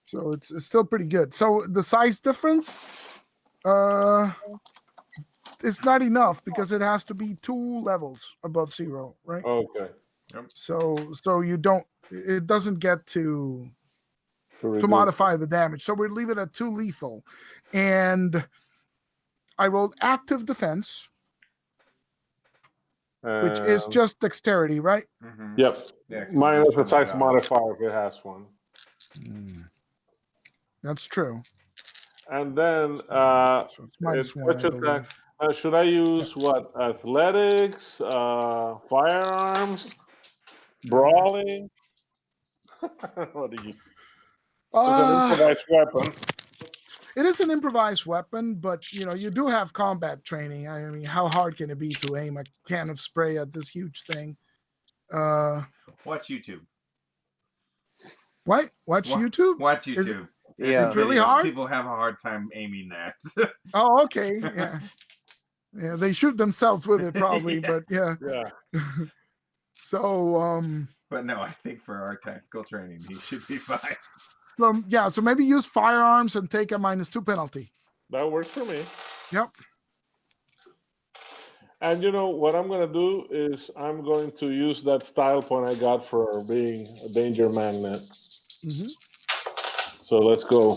so it's still pretty good. So the size difference, it's not enough because it has to be 2 levels above 0, right? Okay. So you don't. It doesn't get to modify the damage. So we leave it at 2 lethal, and I rolled active defense, which is just dexterity, right? Mm-hmm. Yep. Yeah, 'cause Minus it's the from size the- modifier if it has one. That's true. And then So it's minus 1, I touch attack. Should I use what? Athletics, firearms, brawling? What do you? It's an improvised weapon. It is an improvised weapon, but you do have combat training. I mean, how hard can it be to aim a can of spray at this huge thing? Watch YouTube. What? Watch YouTube? Watch Is YouTube. Yeah. it really Videos. hard? People have a hard time aiming that. Oh, okay. Yeah. Yeah, they shoot themselves with it probably, Yeah. but yeah. Yeah. So But no, I think for our tactical training, he should be fine. so maybe use firearms and take a -2 penalty. That works for me. Yep. And you know what I'm gonna do is I'm going to use that style point I got for being a danger magnet. Mhm. So let's go.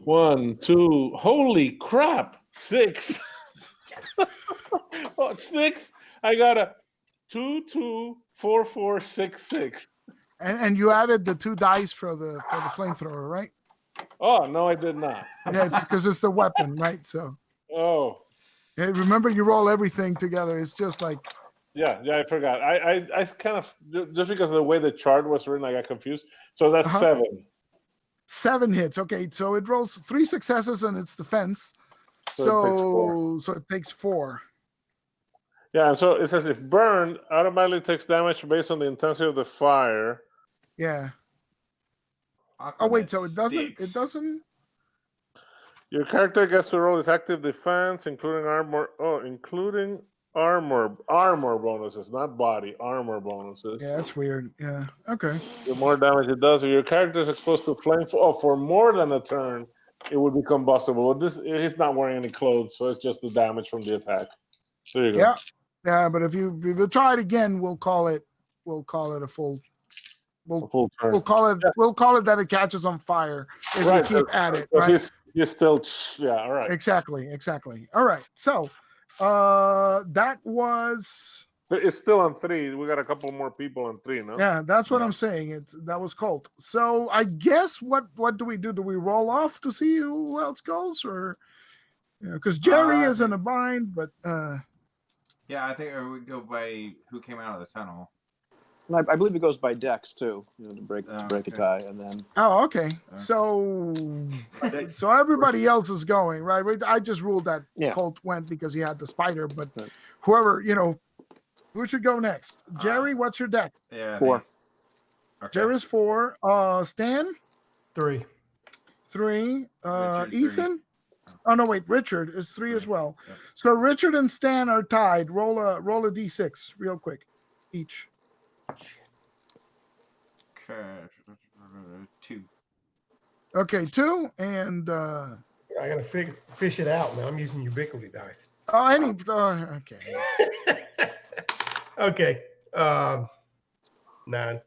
1, 2. Holy crap! 6. Oh, 6. I got a 2, 2, 4, 4, 6, 6. And you added the 2 dice for the flamethrower, right? Oh no, I did not. Yeah, it's because it's the weapon, right? So Oh hey, remember you roll everything together. It's just like yeah, I forgot. I kind of just because of the way the chart was written, I got confused. So that's 7. 7 hits. Okay, so it rolls 3 successes and its defense. So it takes 4. So it takes 4. Yeah, and so it says if burned, automatically takes damage based on the intensity of the fire. Yeah. Aquaman Wait, so it doesn't. 6. It doesn't. Your character gets to roll his active defense, including armor. Oh, including armor bonuses, not body armor bonuses. Yeah, that's weird. Yeah. Okay. The more damage it does, if your character is exposed to flame for more than a turn, it would be combustible. But this, he's not wearing any clothes, so it's just the damage from the attack. There you go. Yeah. Yeah, but if you try it again, we'll call it a full. A full turn. We'll call it that it catches on fire if Right, you keep at it. Because Right? he's still all right. Exactly. All right. So, that was. But it's still on 3. We got a couple more people on 3, no? Yeah, that's what Yeah. I'm saying. That was Colt. So I guess what do we do? Do we roll off to see who else goes, or because Jerry is in a bind, but Yeah, I think we go by who came out of the tunnel. And I believe it goes by Dex too, to break a okay. tie, and then okay. So everybody else is going, right? I just ruled that Yeah. Colt went because he had the spider, but Right. whoever who should go next? Jerry, what's your dex? Yeah. 4. Okay. Jerry's 4. Stan 3. 3. Richard, 3. Ethan. Oh no, wait. Richard is 3 as well. Yep. So Richard and Stan are tied. Roll a d6 real quick, each. Okay. 2. Okay, 2 and I gotta fish it out now. I'm using ubiquity dice. okay. Okay. 9.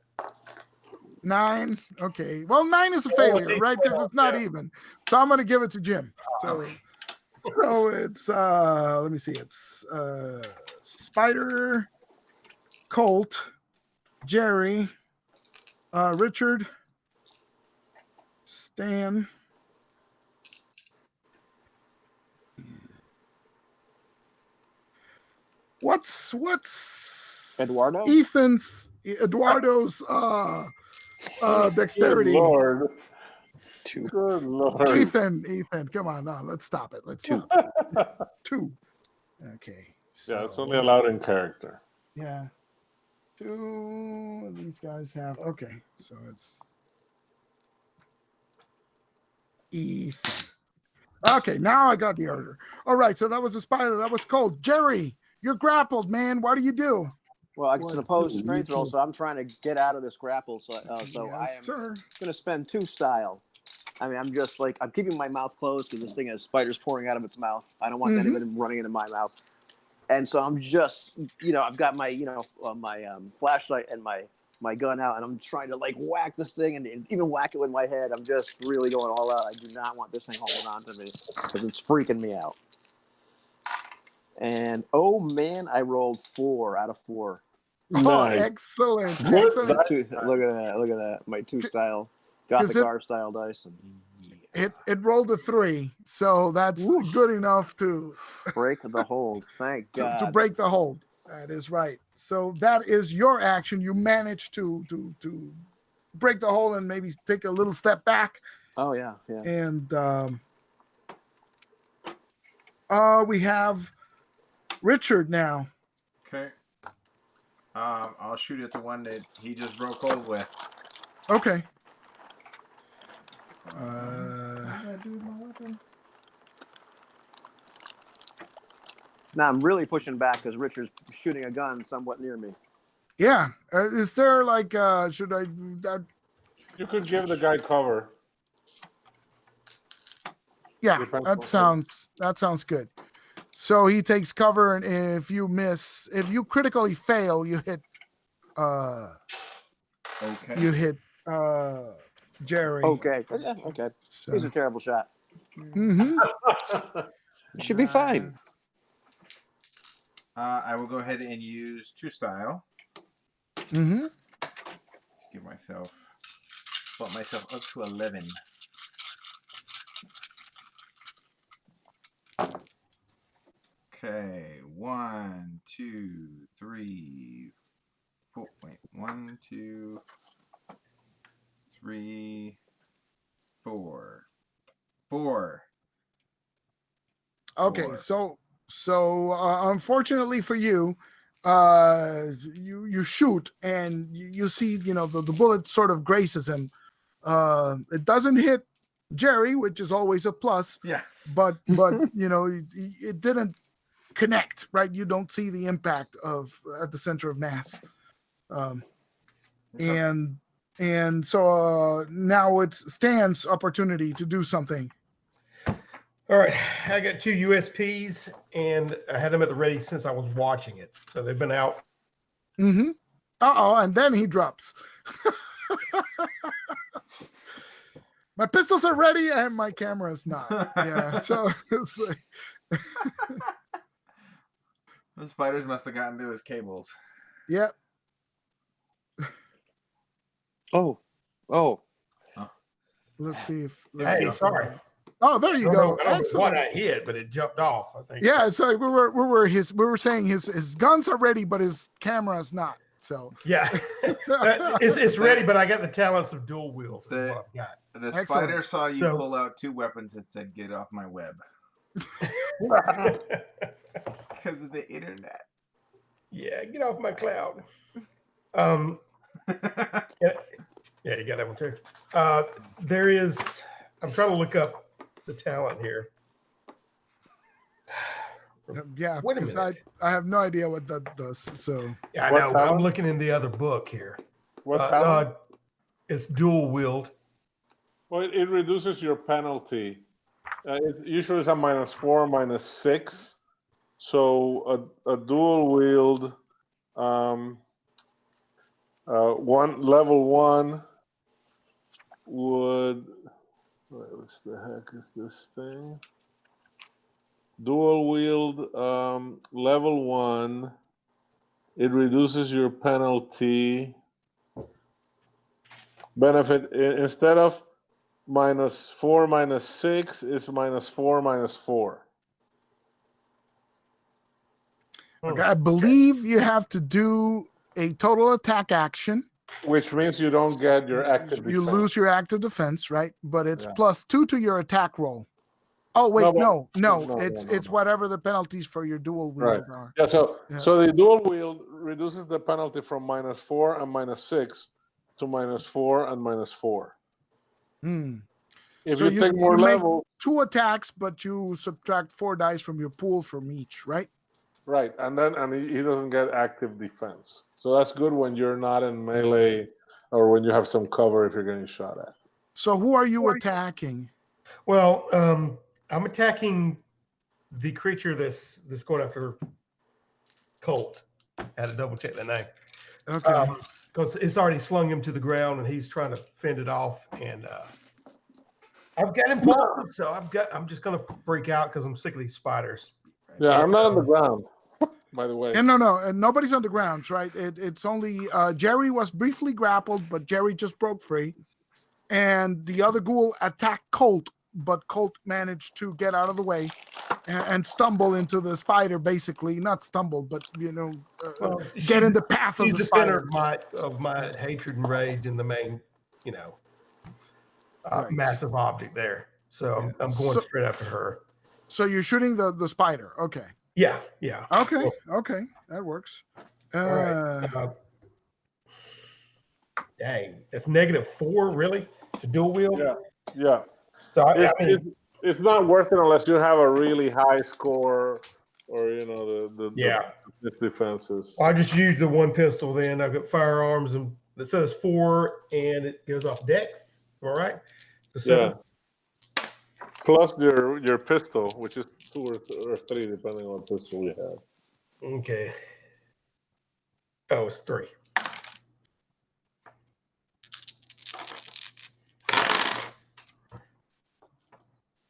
9. Okay. Well, 9 is a failure, right? Because it's not even. So I'm going to give it to Jim. So it's let me see. It's Spider, Colt, Jerry, Richard, Stan. What's Eduardo? Eduardo's dexterity? Good Lord. 2. Good Lord. Ethan, come on, no, let's stop it. Let's 2. stop it. 2. Okay. Yeah, it's only allowed in character. Yeah. 2. These guys have. Okay, so it's Ethan. Okay, now I got the order. All right, so that was the spider. That was Colt. Jerry, you're grappled, man. What do you do? Well, it's an opposed strength roll, so I'm trying to get out of this grapple. So Yes, I am sir. going to spend 2 style. I mean, I'm just like, I'm keeping my mouth closed because this thing has spiders pouring out of its mouth. I don't want anybody running into my mouth. And so I'm just, I've got my, my flashlight and my gun out, and I'm trying to like whack this thing and even whack it with my head. I'm just really going all out. I do not want this thing holding on to me because it's freaking me out. And oh man, I rolled 4 out of 4. Oh, Nice. excellent. Good. Excellent. Look at that. My 2 style, got the car style dice. And It rolled a 3, so that's good enough to break the hold. Thank God. to break the hold. That is right. So that is your action. You managed to break the hold and maybe take a little step back. Oh yeah. And we have Richard now. Okay. I'll shoot at the one that he just broke hold with. Okay. What did I do with my weapon? Now I'm really pushing back because Richard's shooting a gun somewhat near me. Yeah. Is there like should I? You could give the guy cover. Yeah, Depends that on- sounds good. So he takes cover, and if you critically fail, you hit Okay. Jerry. Okay. Yeah, okay. So, He's a terrible shot. mhm. You should be fine. I will go ahead and use True Style. Mhm. Bump myself up to 11. Okay, 1, 2, 3, 4. Wait, 1, 2, 3, 4. 4. Okay, Four. so unfortunately for you, you shoot and you see the bullet sort of graces him. It doesn't hit Jerry, which is always a plus, Yeah. but it didn't connect, right? You don't see the impact at the center of mass, and so now it's Stan's opportunity to do something. All right, I got 2 USPs, and I had them at the ready since I was watching it, so they've been out. Mm-hmm. And then he drops. My pistols are ready and my camera is not. Yeah, so it's like... The spiders must have gotten to his cables. Yep. Oh. Let's see if. Hey, sorry. Oh, there you go. I don't know Excellent. what I hit, but it jumped off, I think. Yeah, it's like we were saying his guns are ready, but his camera is not. So yeah, it's ready, but I got the talents of dual wield. Is what I've got. The Excellent. spider saw you So- pull out 2 weapons and said, "Get off my web," because of the internet. Yeah, get off my cloud. Yeah, you got that one too. There is. I'm trying to look up the talent here. yeah, Wait a because minute. I have no idea what that does. So Yeah, I What know. But I'm talent? looking in the other book here. What talent? It's dual wield. Well, it reduces your penalty. It usually is a -4, -6. So a dual wield, level 1 would. What the heck is this thing? Dual wield, level 1. It reduces your penalty. Benefit instead of -4, -6, it's -4, -4. okay, I believe you have to do a total attack action. Which means you don't get your active You defense. lose your active defense, right? But it's Yeah. +2 to your attack roll. Oh wait, No, no, no, it's no. whatever the penalties for your dual wield Right. are. Yeah, so Yeah. so the dual wield reduces the penalty from -4 and -6 to -4 and -4. Hmm. If So you take more you make levels, 2 attacks, but you subtract 4 dice from your pool from each, right? right, and he doesn't get active defense. So that's good when you're not in melee or when you have some cover if you're getting shot at. So who are you attacking? Well, I'm attacking the creature that's going after Colt. I had to double check that name. Okay. Because it's already slung him to the ground and he's trying to fend it off. And I've got him pulled, so I'm just gonna freak out because I'm sick of these spiders. Yeah, I'm not on the ground, by the way. And no, nobody's on the ground, right? It's only Jerry was briefly grappled, but Jerry just broke free. And the other ghoul attacked Colt, but Colt managed to get out of the way and stumble into the spider, basically. Not stumble, but Well, get in the path of She's the the center spider. of my hatred and rage and the main, Right. massive object there. So I'm going straight after her. So you're shooting the spider. Okay. Yeah. Okay. Okay. That works. All right. Dang, that's -4, really? The dual wield? Yeah. So It's not worth it unless you have a really high score or the Yeah. its defenses. I just used the one pistol. Then I've got firearms, and it says 4, and it goes off dex. All right. So 7. Yeah. Plus your pistol, which is 2 or 3, depending on what pistol you have. Okay. Oh, it's 3.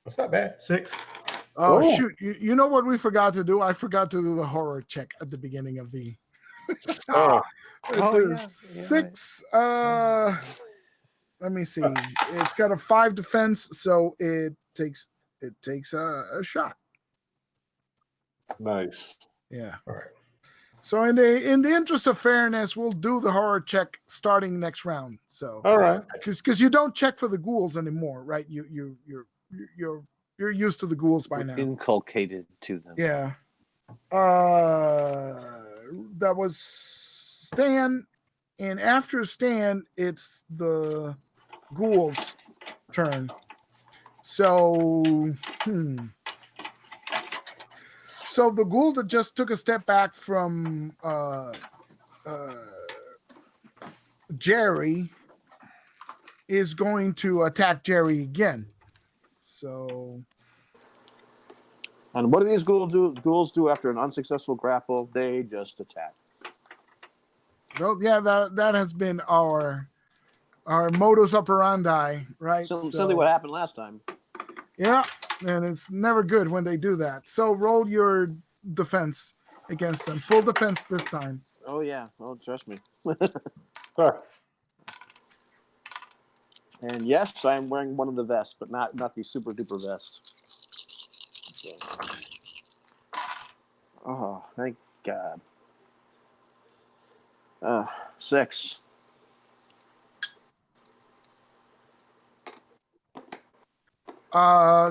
That's not bad. 6. Oh, Oh. shoot. You know what we forgot to do? I forgot to do the horror check at the beginning of the. Oh, It's Oh, a yeah, 6. Let me see. It's got a 5 defense, so it takes a shot. nice. Yeah. All right. So in the interest of fairness, we'll do the horror check starting next round. So All right. because you don't check for the ghouls anymore, right? You're used to the ghouls by We're now. inculcated to them. Yeah. That was Stan, and after Stan, it's the ghouls' turn. So, So the ghoul that just took a step back from Jerry is going to attack Jerry again. So, And what do these ghouls do after an unsuccessful grapple? They just attack. well, yeah, that has been our modus operandi, right? Simply what happened last time. Yeah, and it's never good when they do that. So roll your defense against them. Full defense this time. Oh yeah. Oh, trust me. Huh. And yes, I am wearing one of the vests, but not the super duper vest. Oh, thank God. 6.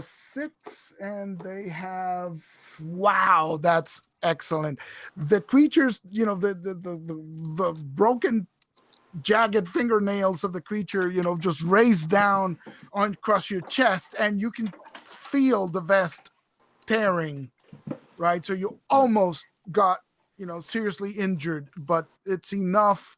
Six, and they have wow, that's excellent. The creatures, the broken jagged fingernails of the creature, just raised down on across your chest, and you can feel the vest tearing, right? So you almost got, seriously injured, but it's enough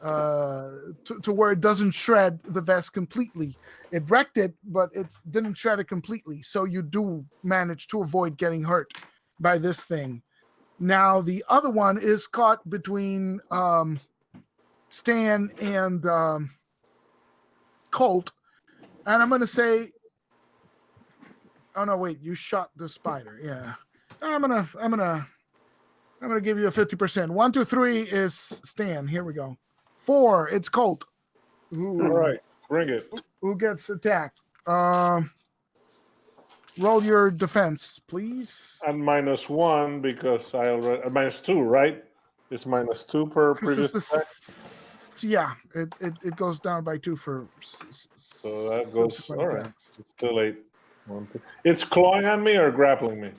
to where it doesn't shred the vest completely. It wrecked it, but it didn't shred it completely. So you do manage to avoid getting hurt by this thing. Now the other one is caught between Stan and Colt, and I'm gonna say, oh no, wait, you shot the spider. Yeah, I'm gonna give you a 50%. 1, 2, 3 is Stan. Here we go. 4, it's Colt. All right. Bring it. Who gets attacked? Roll your defense, please. And -1 because I already -2, right? It's -2 per previous attack. Yeah, it goes down by 2 for So that goes. subsequent All right. attacks. It's still 8. It's clawing at me or grappling me?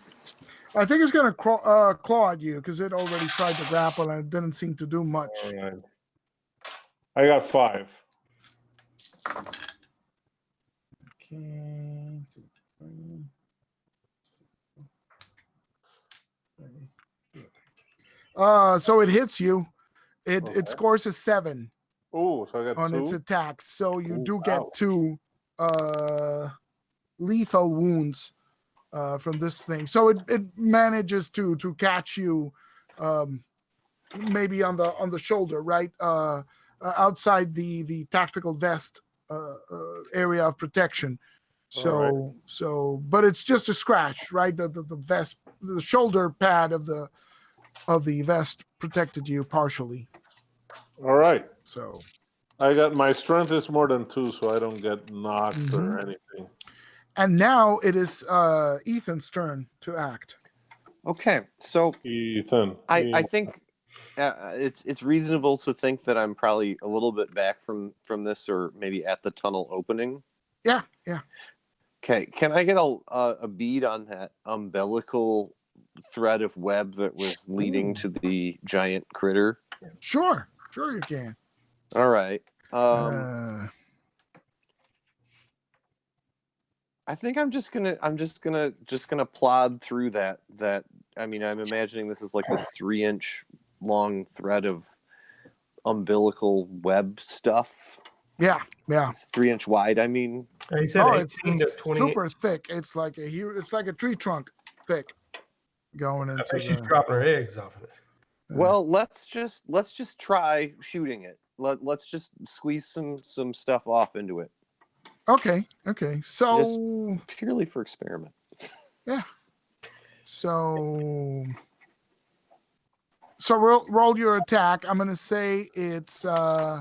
I think it's going to claw at you because it already tried to grapple and it didn't seem to do much. All right. I got 5. Okay. So it hits you. It scores a 7 Oh, so I got on 2. its attack. So you Ooh, do get ouch. 2 lethal wounds from this thing. So it manages to catch you maybe on the shoulder, right? Outside the tactical vest area of protection. So but it's just a scratch, right? The vest, the shoulder pad of the vest protected you partially. All right. So I got my strength is more than 2, so I don't get knocked or anything. and now it is Ethan's turn to act. Okay, so Ethan. I think it's reasonable to think that I'm probably a little bit back from this, or maybe at the tunnel opening. Yeah. Okay, can I get a bead on that umbilical thread of web that was leading to the giant critter? Sure you can. All right. I think I'm just gonna plod through that I mean, I'm imagining this is like this 3-inch long thread of umbilical web stuff. Yeah. It's 3-inch wide. I mean, He said Oh, 18 to it's 20. super thick. It's like a tree trunk thick going I into think she's the. dropping her eggs off of it. well, let's just try shooting it. Let's just squeeze some stuff off into it, Okay. So purely for experiment. yeah. So roll your attack. I'm gonna say it's I'm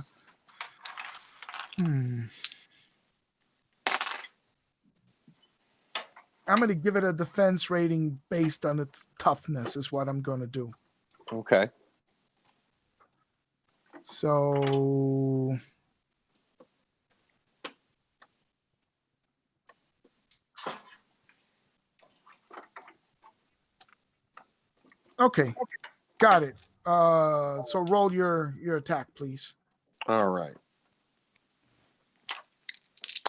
going to give it a defense rating based on its toughness is what I'm going to do. Okay. So okay. Got it. So roll your attack, please. All right.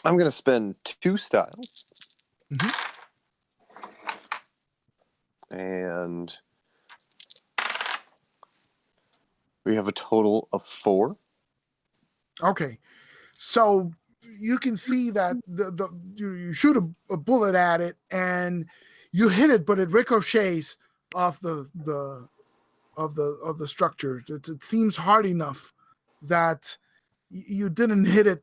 I'm going to spend 2 styles. Mhm. And we have a total of 4. Okay. So you can see that you shoot a bullet at it and you hit it, but it ricochets off the structure. It seems hard enough that you didn't hit it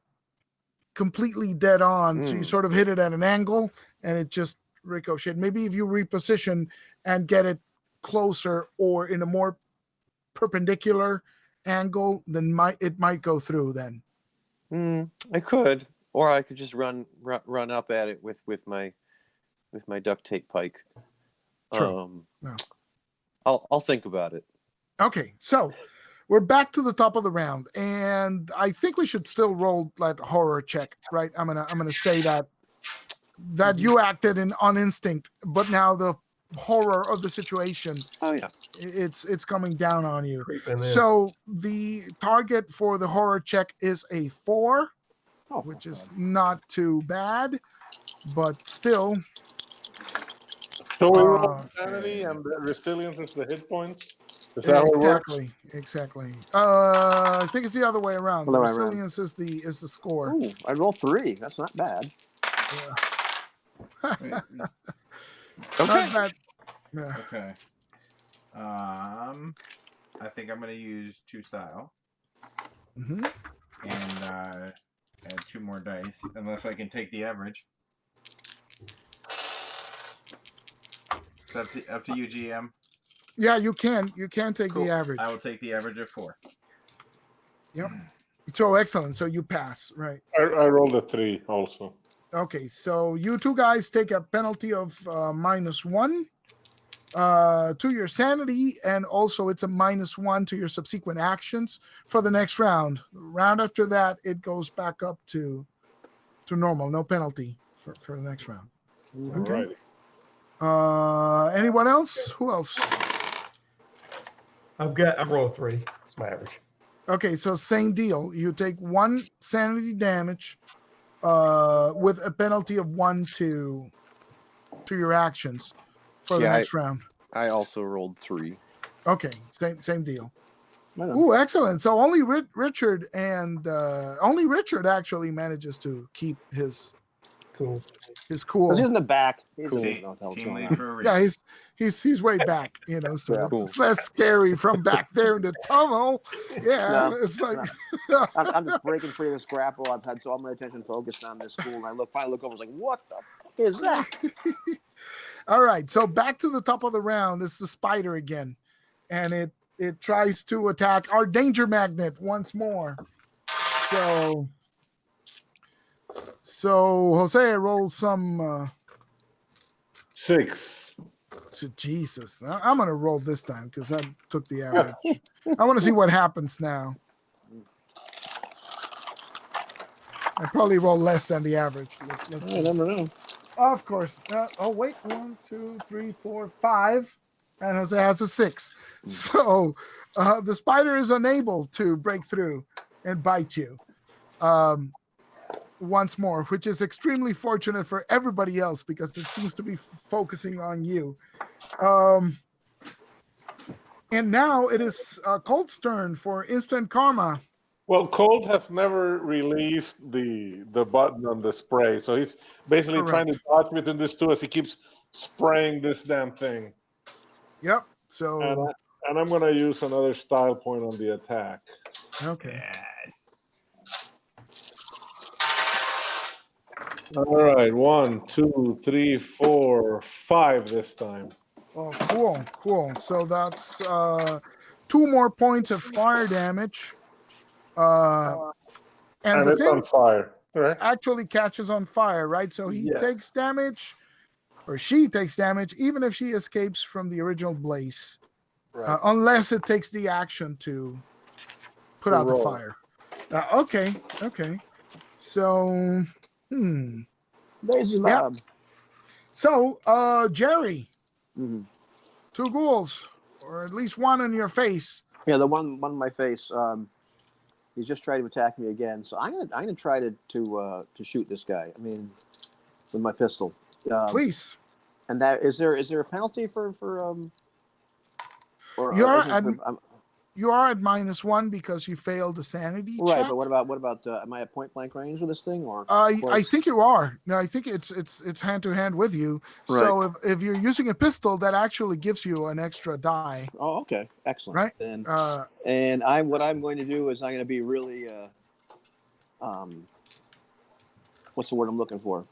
completely dead on. So you sort of hit it at an angle and it just ricocheted. Maybe if you reposition and get it closer or in a more perpendicular angle, then it might go through then. I could, or I could just run up at it with my duct tape pike. True. No. I'll think about it. Okay, so we're back to the top of the round, and I think we should still roll that horror check, right? I'm gonna say that you acted on instinct, but now the horror of the situation. Oh yeah, it's coming down on you. Creeping in. So the target for the horror check is a 4, Oh, which is not too bad, but still. So we roll insanity and the resilience is the hit points. Is that how it works? Exactly. I think it's the other way around. The Other way around. resilience is the score. Ooh, I rolled 3. That's not bad. Wait, Not bad. Yeah. okay. I think I'm gonna use 2 style Mm-hmm. and add 2 more dice, unless I can take the average. It's up to you, GM. Yeah, you can take Cool. the average. I will take the average of 4. Yep. So excellent. So you pass, right? I rolled a 3 also. Okay, so you two guys take a penalty of -1 to your sanity, and also it's a -1 to your subsequent actions for the next round. Round after that, it goes back up to normal, no penalty for the next round. Okay. Alrighty. Anyone else? Who else? I rolled 3. It's my average. Okay, so same deal. You take 1 sanity damage with a penalty of 1 to your actions for the next round. I also rolled 3. Okay, same deal. Ooh, excellent. So only Richard actually manages to keep his Cool. cool. He's in the back. He's Cool. in the Team lead for a reason. Yeah, he's way back, so Yeah. it's less scary from back there in the tunnel. Yeah, No, it's like I'm just breaking free of this grapple. I've had all my attention focused on this school, and I finally look over, I was like, what the fuck is that? All right, so back to the top of the round. It's the spider again, and it tries to attack our danger magnet once more. So Jose rolls some 6. Jesus. I'm gonna roll this time because I took the average. I want to see what happens now. I probably roll less than the average. Let's I never know. Of course. Oh wait, 1, 2, 3, 4, 5, and Jose has a 6. So the spider is unable to break through and bite you once more, which is extremely fortunate for everybody else because it seems to be focusing on you. And now it is Colt's turn for instant karma. Well, Colt has never released the button on the spray, so he's basically trying to Correct. dodge between these two as he keeps spraying this damn thing. Yep. And, So and I'm going to use another style point on the attack. okay. Yes. All right, 1, 2, 3, 4, 5 this time. Oh, cool. So that's 2 more points of fire damage. And And the it's on thing fire. Right? actually catches on fire, right? So he Yes. takes damage, or she takes damage, even if she escapes from the original blaze, Right. unless it takes the action to put To out the roll. fire. Okay. So, Lazy Yep. Lob. So, Jerry, Mm-hmm. 2 ghouls, or at least 1 in your face. Yeah, the one on my face. He's just trying to attack me again. So I'm gonna try to shoot this guy. I mean, with my pistol. Please. And that is there a penalty for or You are at -1 because you failed the sanity right? check. But what about am I at point blank range with this thing or? I think you are. No, I think it's hand to hand with you. Right. So if you're using a pistol, that actually gives you an extra die. Oh, okay, excellent. Right. And And what I'm going to do is I'm going to be really what's the word I'm looking for?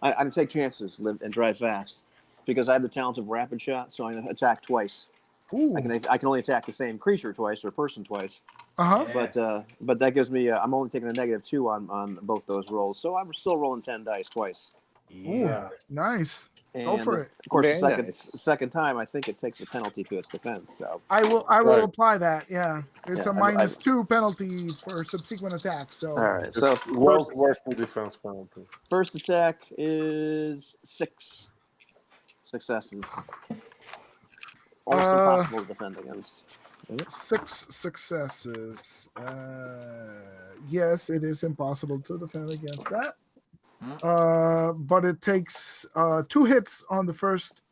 I'm going to take chances and drive fast because I have the talents of rapid shot, so I'm going to attack twice. Ooh. I can only attack the same creature twice or person twice. Yeah. But that gives me I'm only taking a -2 on both those rolls, so I'm still rolling 10 dice twice. Yeah. Nice. And Go for it. Of course, Very the nice. second time I think it takes a penalty to its defense. So I will Right. apply that. Yeah, it's Yeah, a -2 penalty for subsequent attacks. So all right. So It's well worth the defense penalty. first attack is 6 successes. Almost impossible to defend against. 6 successes. Yes, it is impossible to defend against that. But it takes 2 hits on the first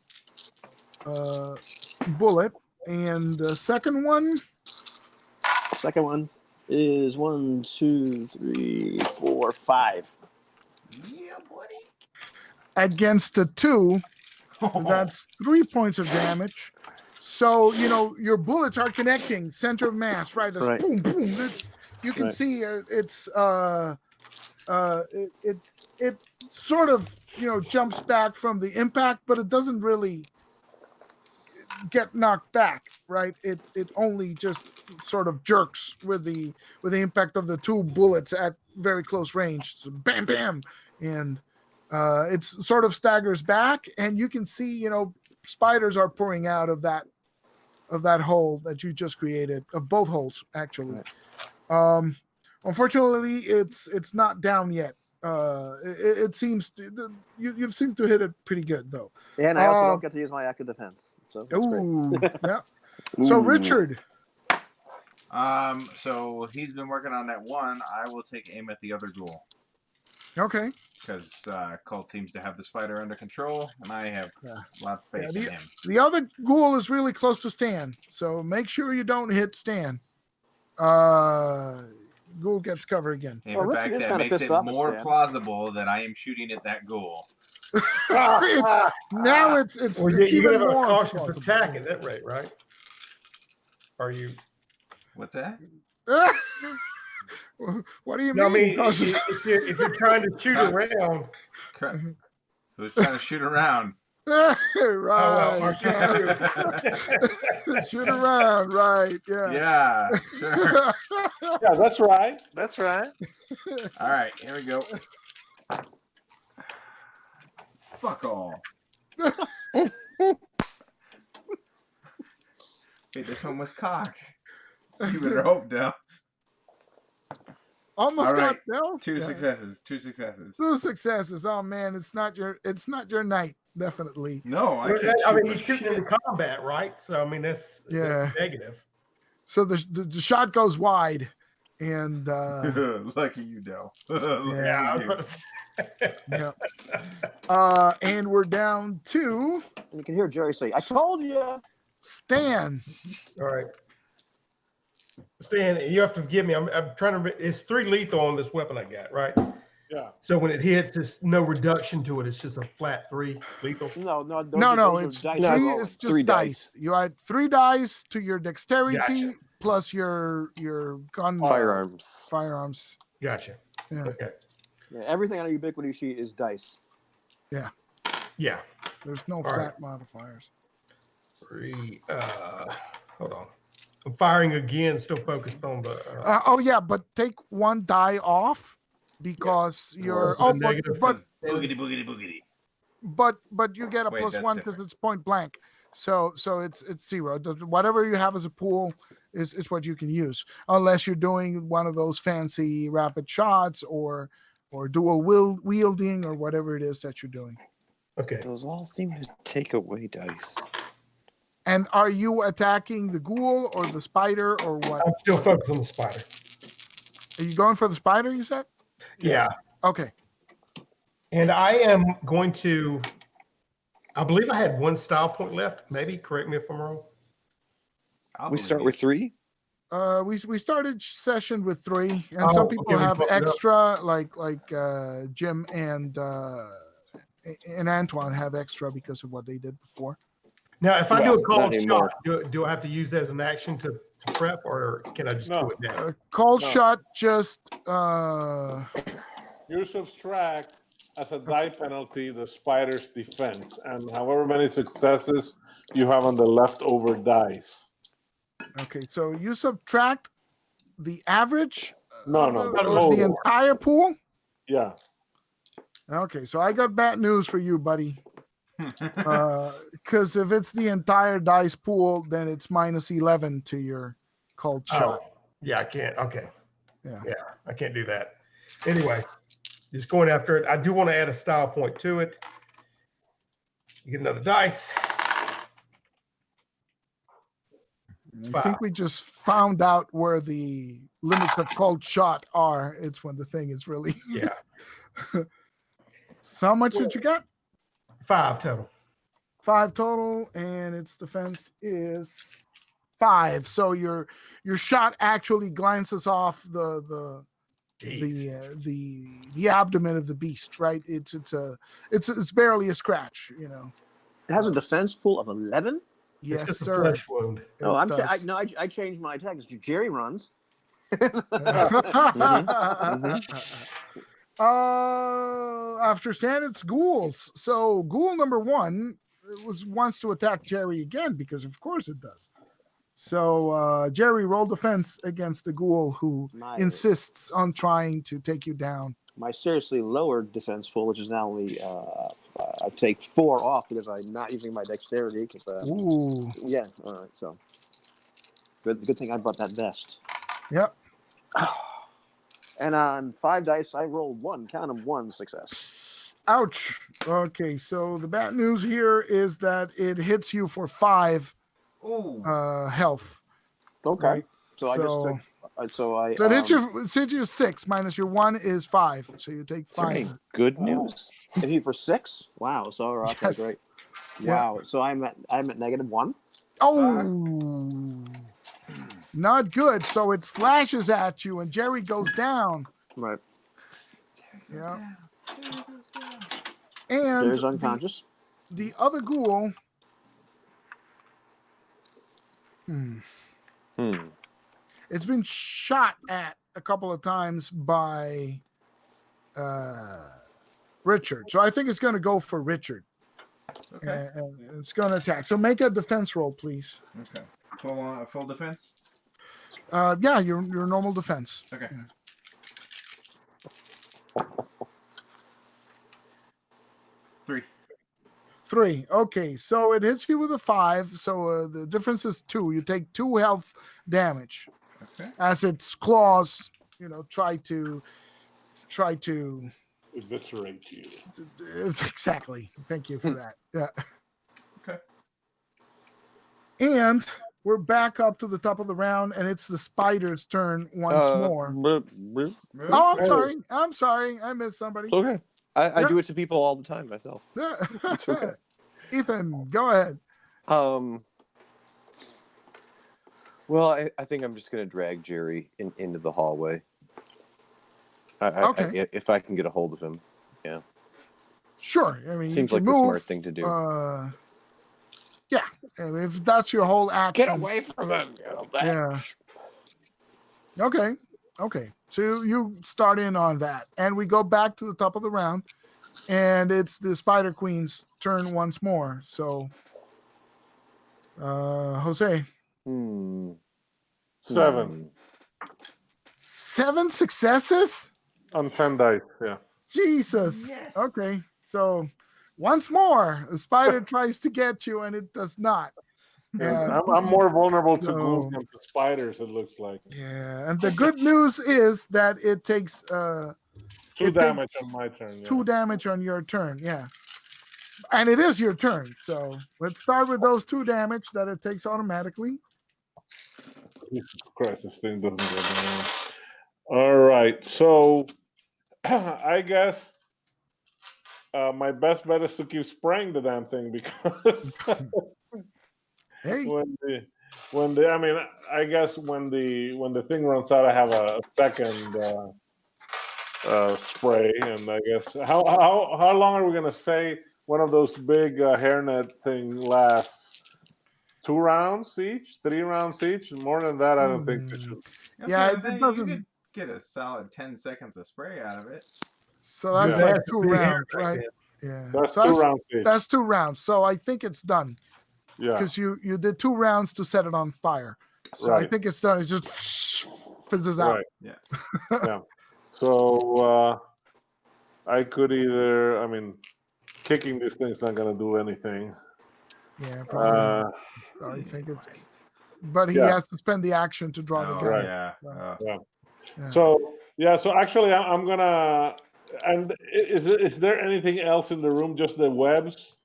bullet, and the second one. Second one is 1, 2, 3, 4, 5. Yeah, buddy. Against the 2, that's 3 points of damage. So your bullets are connecting center of mass, right? It's Right. boom, boom. You can Right. see it sort of jumps back from the impact, but it doesn't really get knocked back, right? It only just sort of jerks with the impact of the 2 bullets at very close range. So bam, bam, and it's sort of staggers back, and you can see spiders are pouring out of that hole that you just created, of both holes actually. Right. Unfortunately, it's not down yet. It seems you seem to hit it pretty good though. And I also don't get to use my active defense, so that's great. Yeah. So Richard, So he's been working on that one. I will take aim at the other ghoul okay. because Colt seems to have the spider under control, and I have lots of faith in him. The other ghoul is really close to Stan, so make sure you don't hit Stan. Ghoul gets cover again. In Well, fact, Richard is that kinda makes it pissed off at more Stan. plausible that I am shooting at that ghoul. It's Well, it's you're even gonna have a more cautious plausible. attack at that rate, right? Are you? What's that? What do you No, I mean? mean, if you're trying to shoot around, Who's trying to shoot around? Right. or Shoot around, right? Yeah. Yeah, sure. Yeah, that's right. That's right. All right, here we go. Fuck all. Hey, this one was cocked. You better hope, Dell. Almost All got right. Bill. Two successes. 2 successes. 2 successes. Oh man, it's not your night. Definitely. No, I Well, can't I mean, shoot he's for shooting shit. into combat, right? So I mean, that's negative. So the shot goes wide, and Lucky you, Dell. Yeah, I was you. about to say. yeah. And we're down to And you can hear Jerry say, "I told you." Stan. All right. Stan, you have to forgive me. I'm trying to. It's 3 lethal on this weapon I got, right? Yeah. So when it hits, there's no reduction to it. It's just a flat 3 lethal. No, No, those are it's dice No, three. rolling. It's just 3 dice. You add 3 dice to your dexterity Gotcha. plus your gun Firearms. Gotcha. Yeah. Okay. Yeah, everything on a ubiquity sheet is dice. Yeah. There's no All flat right. modifiers. 3. Hold on. I'm firing again. Still focused on the. Oh yeah, but take 1 die off because you're. This is a Oh, negative. but Boogity. but you get a Wait, plus that's 1 because different. it's point blank. So it's 0. Whatever you have as a pool is what you can use, unless you're doing one of those fancy rapid shots or dual wielding or whatever it is that you're doing. Okay. Those all seem to take away dice. And are you attacking the ghoul or the spider or what? I'm still focused on the spider. Are you going for the spider, you said? Yeah. Okay. And I am going to. I believe I had 1 style point left. Maybe correct me if I'm wrong. I'll We believe start you. with 3. We started session with 3, and some people okay, we have bumped it up. extra, like Jim and Antoine have extra because of what they did before. Now, if I do Well, a cold not anymore. shot, do I have to use that as an action to prep, or can I just do No. it now? Cold No. shot just You subtract as a die penalty the spider's defense, and however many successes you have on the leftover dice. okay. So you subtract the average No, of no, the the total. entire pool. Yeah. Okay, so I got bad news for you, buddy. Because if it's the entire dice pool, then it's minus 11 to your cold shot. Oh, yeah, I can't. Okay. Yeah. Yeah, I can't do that. Anyway, just going after it. I do want to add a style point to it. You get another dice. I think we just found out where the limits of cold shot are. It's when the thing is really. Yeah, So how much did you get? 5 total. 5 total, and its defense is 5. So your shot actually glances off the abdomen of the beast, right? It's barely a scratch, you know. It has a defense pool of 11. It's Yes, just a sir. flesh wound. No, It I does. changed my attack. Jerry runs. After Stan, it's ghouls. So ghoul number 1 wants to attack Jerry again because of course it does. So Jerry, roll defense against the ghoul who insists on trying to take you down. My seriously lowered defense pool, which is now only I take 4 off because I'm not using my dexterity. Ooh. Yeah, all right. So good thing I brought that vest. Yep. And on 5 dice, I rolled 1. Count them, 1 success. Ouch. Okay, so the bad news here is that it hits you for 5 Ooh. health. Okay. Right? So I just took. So it hits you 6 minus your 1 is 5. So you take Is there 5. any good news? hit me for 6. Wow. So okay, Yes. great. Yeah. Wow. So I'm at -1. Oh, not good. So it slashes at you, and Jerry goes down. Right. Yeah. And There's unconscious. the other ghoul. It's been shot at a couple of times by Richard. So I think it's going to go for Richard. Okay. And it's going to attack. So make a defense roll, please. Okay. Full defense. Yeah, your normal defense. Okay. Yeah. 3. Okay, so it hits you with a 5. So the difference is 2. You take 2 health damage Okay. as its claws, try to Eviscerate you. exactly. Thank you for that. Yeah. Okay. And we're back up to the top of the round, and it's the spider's turn once more. Oh, I'm sorry. I missed somebody. It's okay. I do it to people all the time myself. It's okay. Ethan, go ahead. Well, I think I'm just going to drag Jerry into the hallway. Okay. If I can get a hold of him. Yeah. Sure. I mean, Seems you can like the move. smart thing to do. Yeah. I mean, if that's your whole action. Get away from him. Yeah. Okay. Okay. So you start in on that. And we go back to the top of the round. And it's the Spider Queen's turn once more. So, Jose. 7 7 successes? on 10 dice. Yeah. Jesus. Yes. Okay. So once more, a spider tries to get you and it does not. And Yeah. I'm more vulnerable to ghouls So- than to spiders. It looks like Yeah. And the good news is that it takes 2 it damage takes on my turn. Yeah. 2 damage on your turn. Yeah. And it is your turn. So let's start with those 2 damage that it takes automatically. Jesus Christ, this thing doesn't go down. All right, so I guess my best bet is to keep spraying the damn thing because Hey. when the I mean I guess when the thing runs out, I have a second spray, and I guess how long are we gonna say one of those big hairnet thing lasts? 2 rounds each, 3 rounds each. More than that, I don't think it should. Yeah, I it think doesn't. You could get a solid 10 seconds of spray out of it. So that's Yeah. like That's a 2 big hair rounds, right right? there. Yeah. That's So 2 rounds each. that's 2 rounds. So I think it's done Yeah, because you did 2 rounds to set it on fire. So I Right. think it's done. It just fizzes out. right. Yeah. Yeah. So I could either, I mean, kicking this thing's not gonna do anything. Yeah, probably. Uh, Not. So I think it's. But he Yeah. has to spend the action to draw the Oh, gun. Right. yeah. Yeah. So actually, I'm gonna. And is there anything else in the room? Just the webs?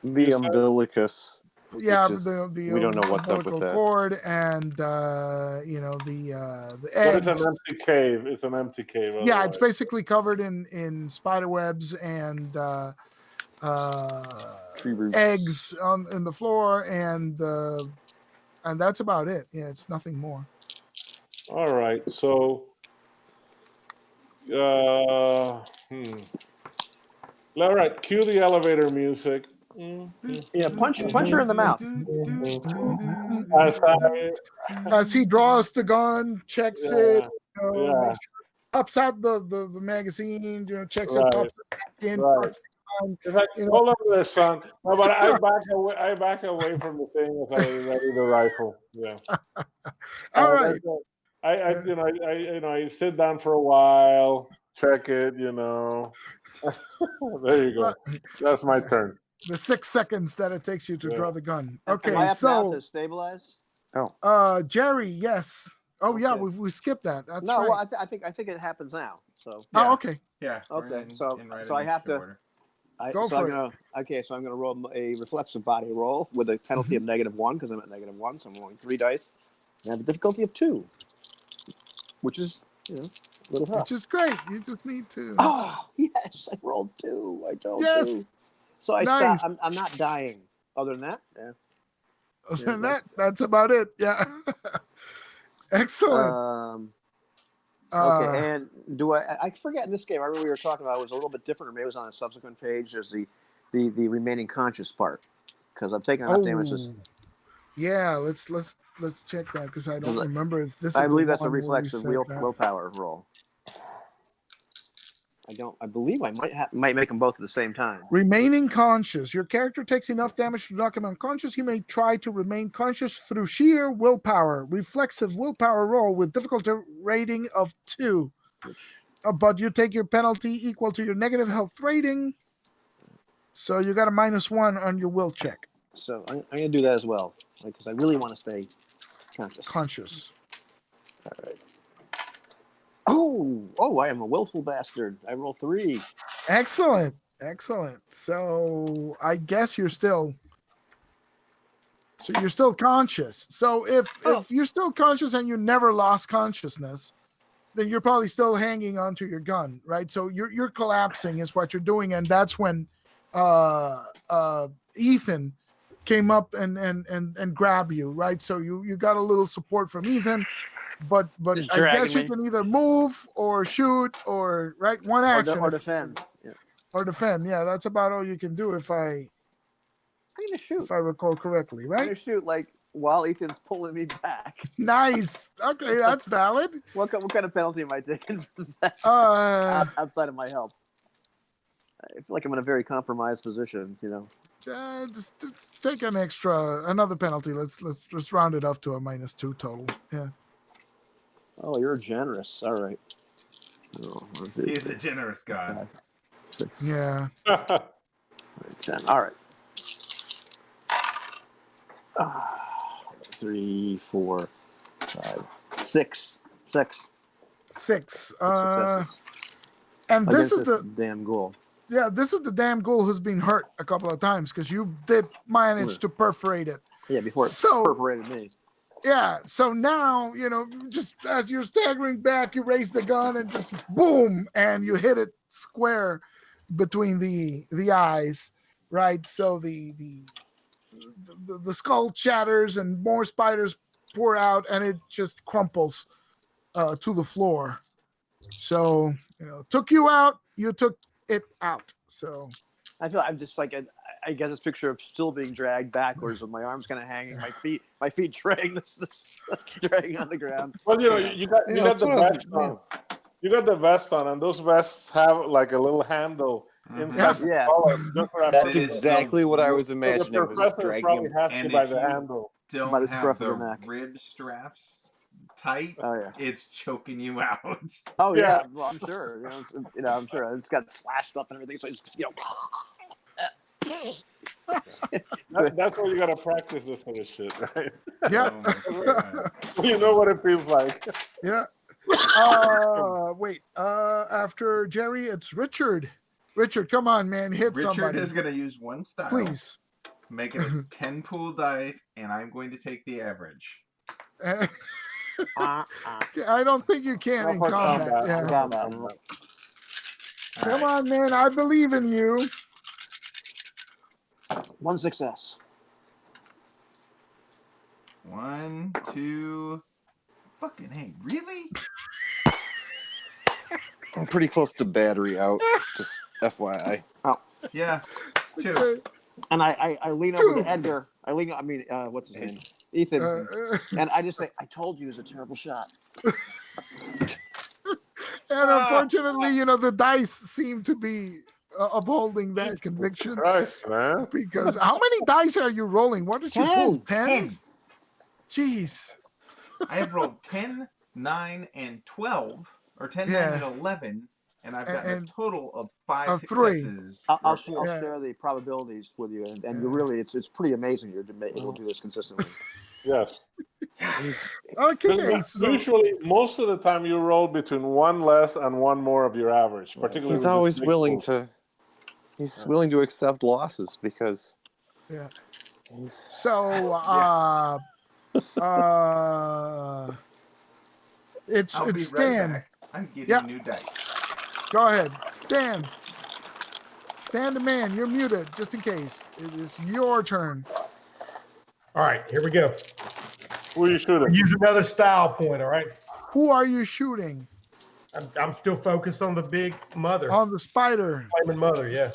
The You said? umbilicus. Yeah, which is- the we don't know what's up with umbilical that. cord and the But eggs. it's an empty cave. It's an empty cave. Yeah, it's otherwise. basically covered in spider webs and Tree roots. eggs in the floor, and that's about it. Yeah, it's nothing more. All right. So. All right. Cue the elevator music. Yeah, punch her in the mouth. As I, As he draws the gun, checks it, yeah, makes sure, pops out the magazine, checks it, Right. pops it back in, Right. puts it on. It's like, hold on there, son. No, but I back away from the thing as I ready the rifle. Yeah. All right. I sit down for a while, check it. There you go. That's my turn. The 6 seconds that it takes you to Yeah. draw the gun. Am Okay, I up now so to stabilize? Jerry, yes. Oh yeah, Okay. we skipped that. That's No, right. well, I think it happens now. So Oh, Yeah. okay. Yeah. we're Okay, in so right I have to. order. Go so for I'm gonna so I'm gonna roll a reflexive body roll with a penalty of -1 because I'm at -1, so I'm rolling 3 dice. And I have a difficulty of 2, which is a little tough. Which is great. You just need to. Oh yes, I rolled 2. I told Yes. you. So I Nice. stop. I'm not dying. Other than that, yeah. That's about it. Yeah. Excellent. Okay, and do I forget in this game? I remember we were talking about it was a little bit different, or maybe it was on a subsequent page. There's the remaining conscious part because I'm taking enough damages. Yeah, let's check that because I don't remember if this is. I believe the that's a one where we reflexive said that. willpower roll. I believe I might make them both at the same time. Remaining conscious. Your character takes enough damage to knock him unconscious. You may try to remain conscious through sheer willpower. Reflexive willpower roll with difficulty rating of 2. But you take your penalty equal to your negative health rating. So you got a -1 on your will check. So I'm going to do that as well because I really want to stay conscious. All right. Oh! I am a willful bastard. I roll 3. Excellent. So I guess you're still conscious. So if you're still conscious and you never lost consciousness, then you're probably still hanging onto your gun, right? So you're collapsing is what you're doing, and that's when Ethan came up and grab you, right? So you got a little support from Ethan, but Just I guess dragging you me. can either move or shoot or right one Or, action or if- defend. Yeah. or defend. Yeah, that's about all you can do if I I'm gonna shoot. recall correctly, I'm right? gonna shoot like while Ethan's pulling me back. Nice. Okay, that's valid. What kind of penalty am I taking for that? Outside of my help, I feel like I'm in a very compromised position. Just take another penalty. Let's round it up to a -2 total. Yeah. Oh, you're generous. All right. Oh, 1, 2, He's 3, a generous god. 5, 6, Yeah. 10. All right. 3, 4, 5, 6. 6. 6. Successes. And this Against is the damn ghoul. this is the damn ghoul who's been hurt a couple of times because you did manage to perforate it. Yeah, before it So- perforated me. Yeah. So now, just as you're staggering back, you raise the gun and just boom, and you hit it square between the eyes, right? So the skull chatters and more spiders pour out, and it just crumples to the floor. So took you out, you took it out. So I feel I'm just like I get this picture of still being dragged backwards with my arms kind of hanging, my feet dragging this dragging on the ground. Well, you got that's the what I was- vest on. You got the vest on, and those vests have like a little handle inside the Yeah. collar. Just for that That's purpose. exactly what I was So the imagining. Was professor dragging probably him. has And you by if the you- handle. Don't By the have scruff of the the neck. rib straps tight. Oh yeah. It's choking you out. Oh Yeah. yeah. Well, I'm sure. I'm sure it's got slashed up and everything. So it's That's why you got to practice this kind of shit, right? yeah. Oh my God. You know what it feels like. Yeah. Wait. After Jerry, it's Richard. Richard, come on, man, hit Richard somebody, is going to use one style. please. Make it a 10 pool dice, and I'm going to take the average. I don't think you can in For combat. Yeah. Combat. All Come right. on, man. I believe in you. 1 success. 1, 2. Fucking hey, really? I'm pretty close to battery out. Just FYI. Yeah, 2. Okay. And I lean over Two. to Edgar. What's his name? Ethan. Uh, And I just say, I told you it was a terrible shot. and unfortunately, the dice seem to be upholding that conviction Christ, man. because how many dice are you rolling? What did you pull? 10? 10. Jeez. I have rolled 10, 9, and 12, or 10, 9, Yeah. and 11, and I've gotten And- a total of 5 of 3. successes. I'll Yeah. share the probabilities with you, and you really, it's pretty amazing you're able to do this consistently. Yes. Okay. So, Usually, most of the time, you roll between 1 less and 1 more of your average. Particularly, He's with always this big willing pool. to. He's willing to accept losses because. yeah. He's, So, it's I'll be right Stan. back. I'm getting Yeah. new dice. Go ahead, Stan. Stan the man, you're muted just in case. It is your turn. All right, here we go. Who are you shooting? Use another style point. All right. Who are you shooting? I'm still focused on the big mother, On the spider. flaming mother. Yeah.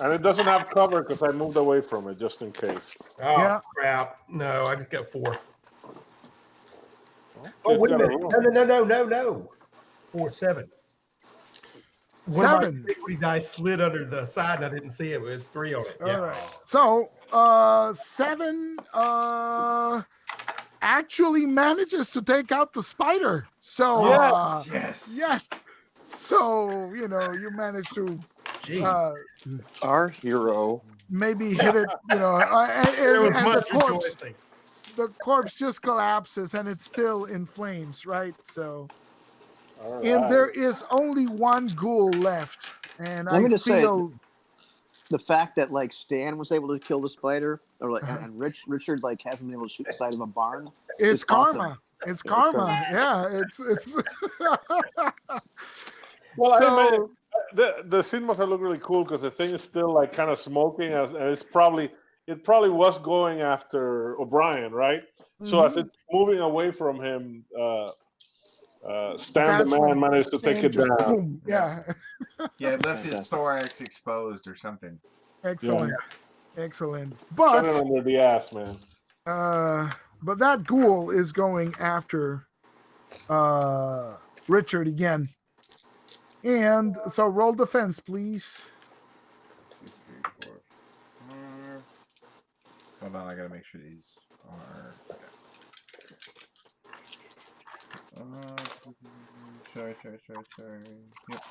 And it doesn't have cover because I moved away from it just in case. Oh Yeah. crap! No, I just got 4. Just Oh wait a gotta minute! roll. No! 4, 7. One of my 7. equity dice slid under the side, and I didn't see it. It was 3 on it. Yeah. All right. So, 7 actually manages to take out the spider. So, Yeah. Yes. yes. So, you managed to Gee, our hero. maybe hit it, there was and much the corpse, rejoicing. the corpse just collapses and it's still in flames, right? So, All and right. there is only one ghoul left, and Let I me just say- feel The fact that like Stan was able to kill the spider, or like, Uh-huh. and Richard's like hasn't been able to shoot the side of a barn. it's awesome. karma. It's Yeah, karma. karma. Yeah, it's. Well, I mean, so the scene must have looked really cool because the thing is still like kind of smoking, and it's probably it probably was going after O'Brien, right? So as Mhm. it's moving away from him, Stan the That's Man when managed to take Stan it just down. boom. Yeah. Yeah, it left his Fantastic. thorax exposed or something. Excellent. Excellent. Turn it But under the ass, man. but that ghoul is going after Richard again. And so roll defense, please. 2, 3, 4, 5. Hold on, I gotta make sure these are. Sorry. Yep.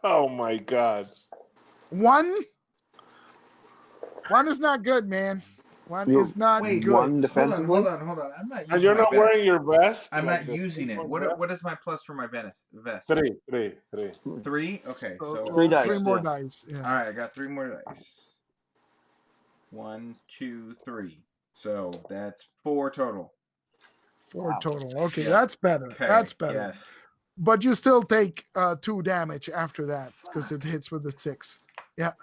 Oh my God. One is not good, man. One You- is not Wait, good. One defensively. Hold on. I'm not And using you're my not vest. wearing your vest? I'm like not the using it. three-point vest? What is my plus for my vest? Three. 3? Okay, so Three Roll dice, three more yeah. dice. Yeah. all right, I got 3 more dice. 1, 2, 3. So that's 4 total. 4 Wow. total. Okay, Yeah. that's better. Okay. That's better. Yes. But you still take 2 damage after that because it hits with the 6. Yeah.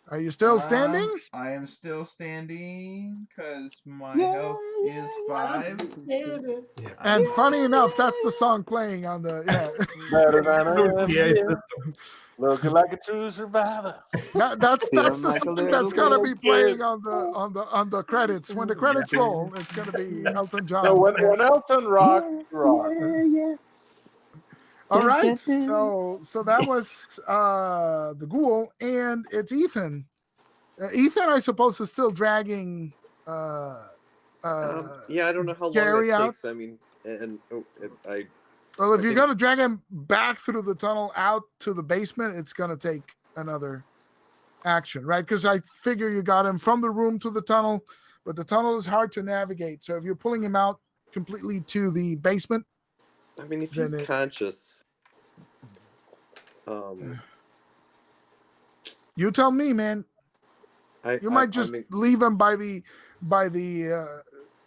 Are you still standing? I am still standing because my Yeah, health is 5. And funny enough, that's the song playing on the Better than ever. Yeah, it's the- Looking like a true survivor. that's Feeling the like a song little that's gonna little be playing kid. on the credits. When the credits roll, it's gonna be Elton So John. when Elton rock, you rock. All right, so that was the ghoul, and it's Ethan. Ethan, I suppose, is still dragging Yeah, I don't know how long Gary that out. takes. I mean, I Well, if I you're think- gonna drag him back through the tunnel out to the basement, it's gonna take another action, right? Because I figure you got him from the room to the tunnel, but the tunnel is hard to navigate. So if you're pulling him out completely to the basement, I mean, if Then he's it- conscious, you tell me, man. You might just I mean, leave him by the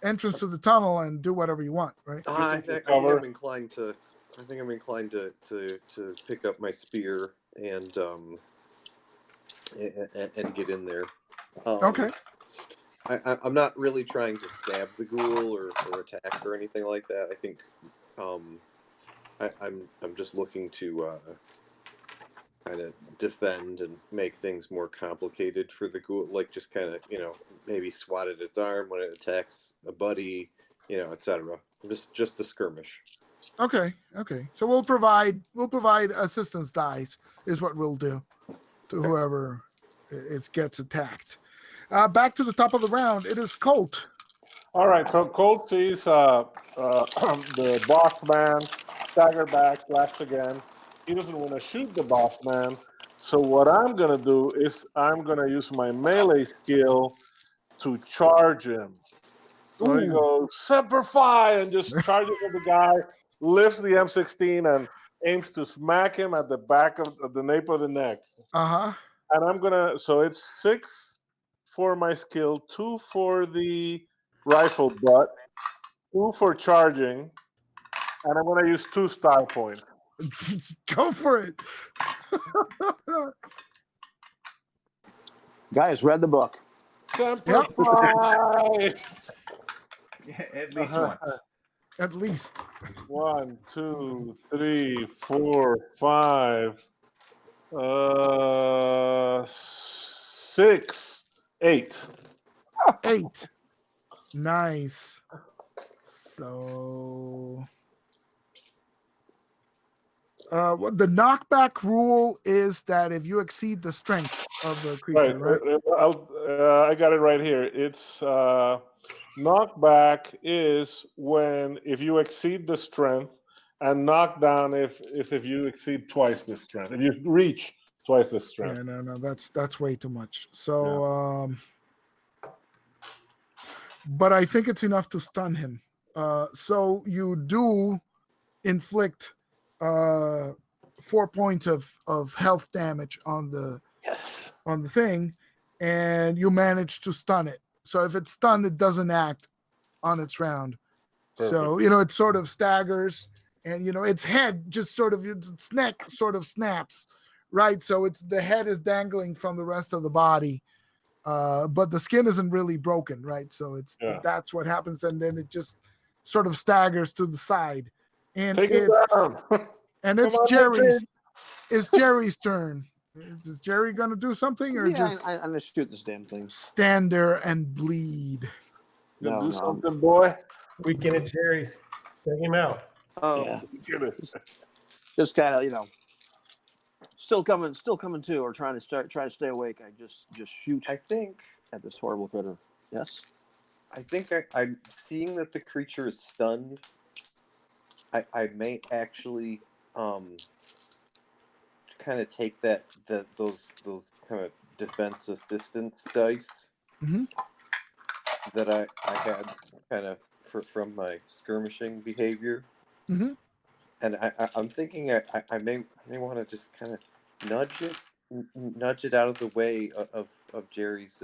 entrance to the tunnel and do whatever you want, right? I think cover. I'm inclined to. I think I'm inclined to pick up my spear and get in there. Okay. I'm not really trying to stab the ghoul or attack or anything like that. I think I'm just looking to kind of defend and make things more complicated for the ghoul, like just kind of maybe swat at its arm when it attacks a buddy, etc. Just a skirmish. Okay. So we'll provide assistance dice is what we'll do to whoever it gets attacked. Back to the top of the round. It is Colt. All right, so Colt sees the boss man stagger back, flash again. He doesn't want to shoot the boss man. So what I'm gonna do is I'm gonna use my melee skill to charge him. So he Ooh. goes Semper Fi and just charges at the guy, lifts the M16 and aims to smack him at the back of the nape of the neck. Uh-huh. And I'm gonna, so it's 6 for my skill, 2 for the rifle butt, 2 for charging, and I'm gonna use 2 style points. Go for it. Guys, read the book. Semper Yep. Fi! Yeah, at least once. At least. 1, 2, 3, 4, 5, 6, 8. 8. Nice. So what the knockback rule is that if you exceed the strength of the creature, right? I got it right here. It's knockback is when if you exceed the strength, and knockdown if you exceed twice the strength. If you reach twice the strength. Yeah, no, that's way too much. So but I think it's enough to stun him. So you do inflict 4 points of health damage on the thing, and you manage to stun it. So if it's stunned, it doesn't act on its round. So it sort of staggers, and its head just sort of its neck sort of snaps, right? So the head is dangling from the rest of the body, but the skin isn't really broken, right? So that's what happens, and then it just sort of staggers to the side, and Take it down. and Come it's on, Jerry's. Richard. It's Jerry's turn. Is Jerry gonna do something or Yeah, just I'm gonna shoot this damn thing. stand there and bleed? You No, do no. something, boy. Weekend at Jerry's. Take him out. Yeah, Get it. just kind of still coming to, or trying to stay awake. I just shoot I think at this horrible critter. Yes. I'm seeing that the creature is stunned. I may actually kind of take those kind of defense assistance dice Mhm. that I had kind of from my skirmishing behavior, Mhm. and I'm thinking I may want to just kind of nudge it out of the way of Jerry's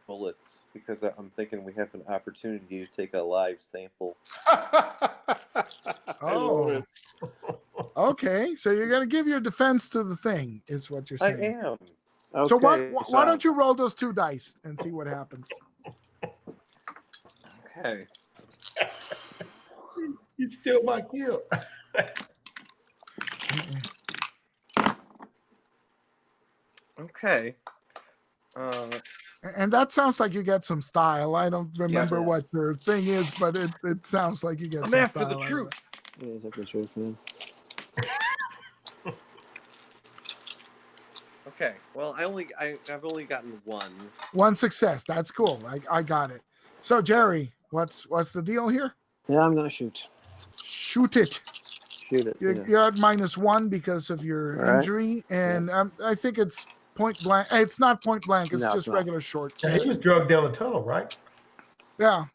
bullets, because I'm thinking we have an opportunity to take a live sample. I love it. Okay, so you're gonna give your defense to the thing, is what you're I saying. am. So Okay, why don't you roll those 2 dice and see what happens? Okay. You still my kill. Okay. And that sounds like you get some style. I don't remember Yeah. what your thing is, but it sounds like you get I'm some after style. the out of truth. it. Yeah, that's the truth, man. Okay. Well, I've only gotten one. 1 success. That's cool. I got it. So Jerry, what's the deal here? Yeah, I'm gonna shoot. Shoot it. Shoot it. Yeah. You're at -1 because of your All right. injury, and I think it's point blank. It's not point blank. It's No, it's just not. regular short. Now, he was drugged down the tunnel, right? Yeah,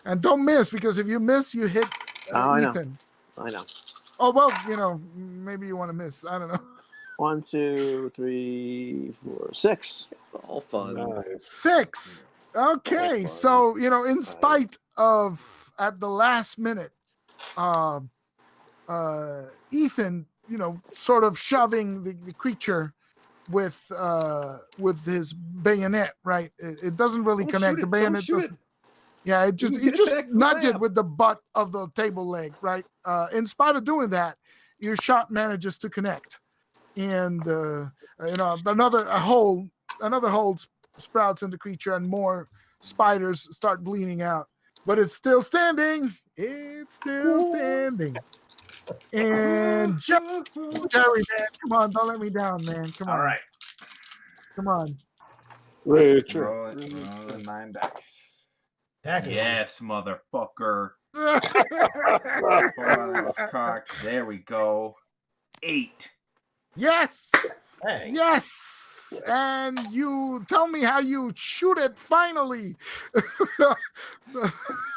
and don't miss, because if you miss, you hit I know. Ethan. I know. Oh well, maybe you want to miss. I don't know. 1, 2, 3, 4, 6. All fun. Nice. 6. Okay, fun. so in spite of at the last minute, Ethan, sort of shoving the creature with his bayonet, right? It doesn't really Don't connect. shoot The it, don't bayonet shoot doesn't. it. Yeah, You can get it back to the nudge it lab. with the butt of the table leg, right? In spite of doing that, your shot manages to connect, and another hole sprouts in the creature, and more spiders start bleeding out. But it's still standing. It's still standing. And Jerry, man, come on, don't let me down, man. Come on, All right. come on. Richard. Roll the 9 dice. Attacking. Yes, motherfucker. Hold on, I was cocked. There we go. 8. Yes, Dang. yes. And you tell me how you shoot it finally. All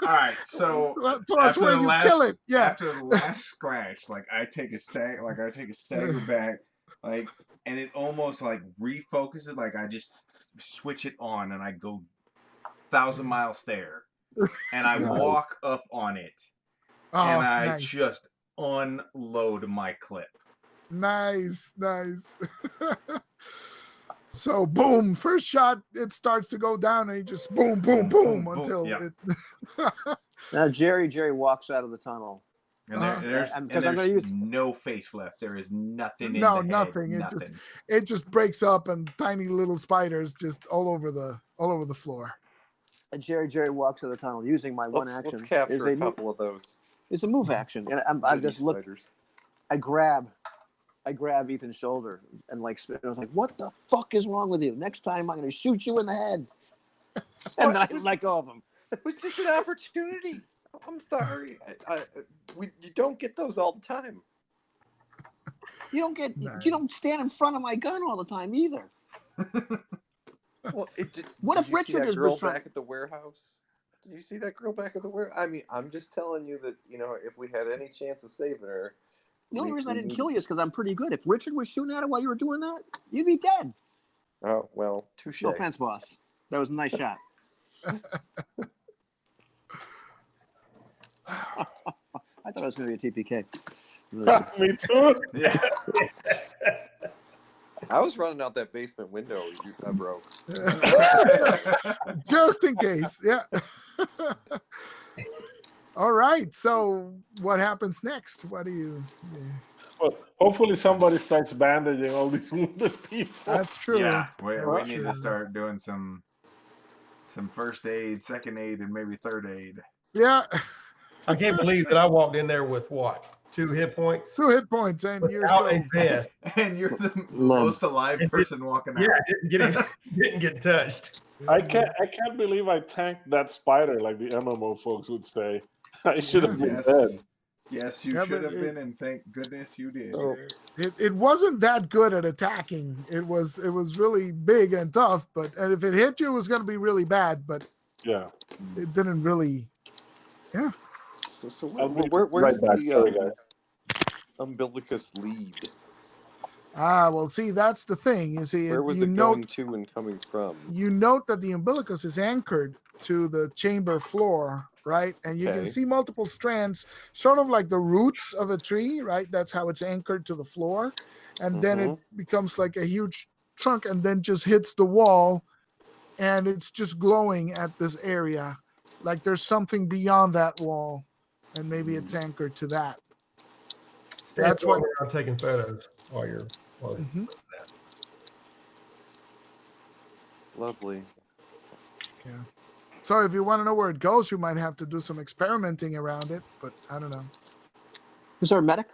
right, so Plus after where the you last, kill it. Yeah. after the last scratch, I take a stagger back, and it almost refocuses. I just switch it on, and I go 1,000 miles there, and I walk up on it, Oh, and I nice. just unload my clip. Nice. So boom, first shot, it starts to go down, and you just boom, boom, Boom, boom, boom, until yeah. it. Now Jerry walks out of the tunnel. And I'm there's gonna use- no face left. There is nothing in No, the nothing. head. It just- Nothing. It just breaks up, and tiny little spiders just all over the floor. And Jerry walks out of the tunnel using my one action. Let's capture is a move, couple of those. it's a move action, and I goody just look. spiders. I grab Ethan's shoulder and I was like, "What the fuck is wrong with you? Next time I'm going to shoot you in the head." And then I let go of him. It was just an opportunity. I'm sorry. You don't get those all the time. You don't stand in front of my gun all the time either. Well, What if did you see Richard that is girl trying- back at the warehouse? Did you see that girl back at the warehouse? I mean, I'm just telling you that if we had any chance of saving her. The only reason I we didn't need- kill you is because I'm pretty good. If Richard was shooting at it while you were doing that, you'd be dead. Oh well, touche. No offense, boss. That was a nice shot. I thought it was going to be a TPK. Me too. Yeah. I was running out that basement window I broke. Just in case. Yeah. All right. So what happens next? What do you? Yeah, Well, hopefully somebody starts bandaging all these wounded people. that's true. Yeah, we That's need true. to start doing some first aid, second aid, and maybe third aid. Yeah. I can't believe that I walked in there with what? 2 hit points? 2 hit points, and you're Without still. a vest. And you're the Love. most alive And person walking Yeah, out. didn't get touched. I can't believe I tanked that spider like the MMO folks would say. I should have been dead. Yes, you Yeah, should but have been, and thank goodness you did. Oh, It wasn't that good at attacking. It was really big and tough, and if it hit you, it was going to be really bad. But Yeah. it didn't really. Yeah. so I'll be where's right back. Sorry, guys. umbilicus lead? Well, see, that's the thing. You see, Where was it going to and coming from? you note that the umbilicus is anchored to the chamber floor, right? And you can Okay. see multiple strands, sort of like the roots of a tree, right? That's how it's anchored to the floor. And then it becomes like a huge trunk and then just hits the wall and it's just glowing at this area. Like there's something beyond that wall. And maybe it's anchored to that. That's what I'm taking photos while you're. Mhm. Lovely. Yeah. So if you want to know where it goes, you might have to do some experimenting around it, but I don't know. Who's our medic?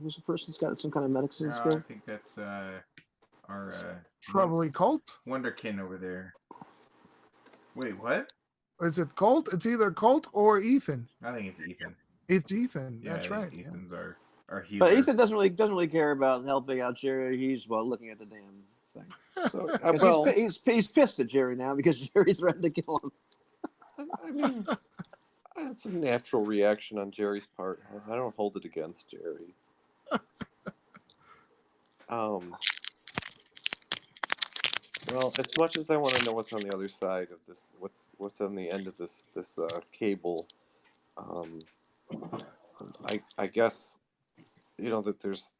Who's the person who's got some kind of medicine I skill? think that's our Probably Colt. Wonderkin over there. Wait, what? Is it Colt? It's either Colt or Ethan. I think it's Ethan. It's Ethan. Yeah, That's right. Ethan's our healer. But Ethan doesn't really care about helping out Jerry. He's looking at the damn thing. So, 'Cause well, he's pissed at Jerry now because Jerry threatened to kill him. I mean, that's a natural reaction on Jerry's part. I don't hold it against Jerry. Well, as much as I want to know what's on the other side of this, what's on the end of this cable, I guess that there's.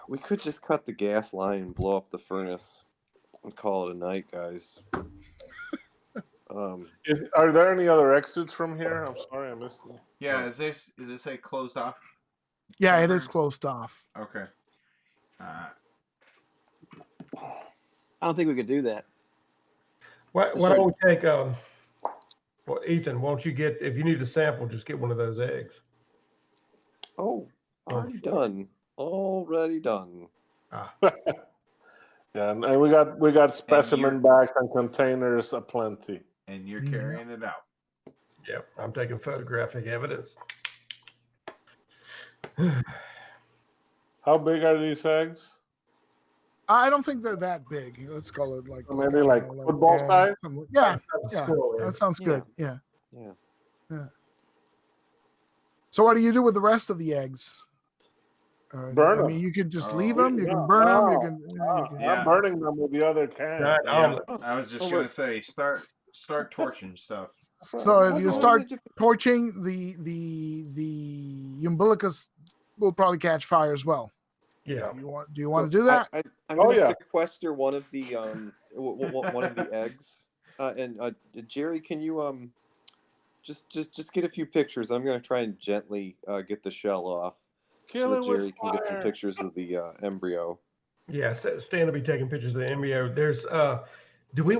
We could just cut the gas line and blow up the furnace and call it a night, guys. Are there any other exits from here? I'm sorry, I missed it. Yeah, is it say closed off? Yeah, it is closed off. Okay. I don't think we could do that. Why don't we take Ethan, won't you get, if you need a sample, just get one of those eggs. Oh, already done. Yeah, and we got specimen bags and containers aplenty. And you're carrying it out. Yep, I'm taking photographic evidence. How big are these eggs? I don't think they're that big. Let's call it like Maybe like football size? Yeah, that sounds good. Yeah. So what do you do with the rest of the eggs? Burn I them. mean, you can just leave them. You can burn them. You can. I'm burning them with the other can. Yeah, I was just gonna say, start torching stuff. So if you start torching, the umbilicus will probably catch fire as well. Yeah. Do you want to do that? I'm going to sequester one of the one of the eggs. And Jerry, can you just get a few pictures? I'm going to try and gently get the shell off. Kill so it that Jerry with can get some fire. pictures of the embryo. Yeah, Stan will be taking pictures of the embryo. There's do we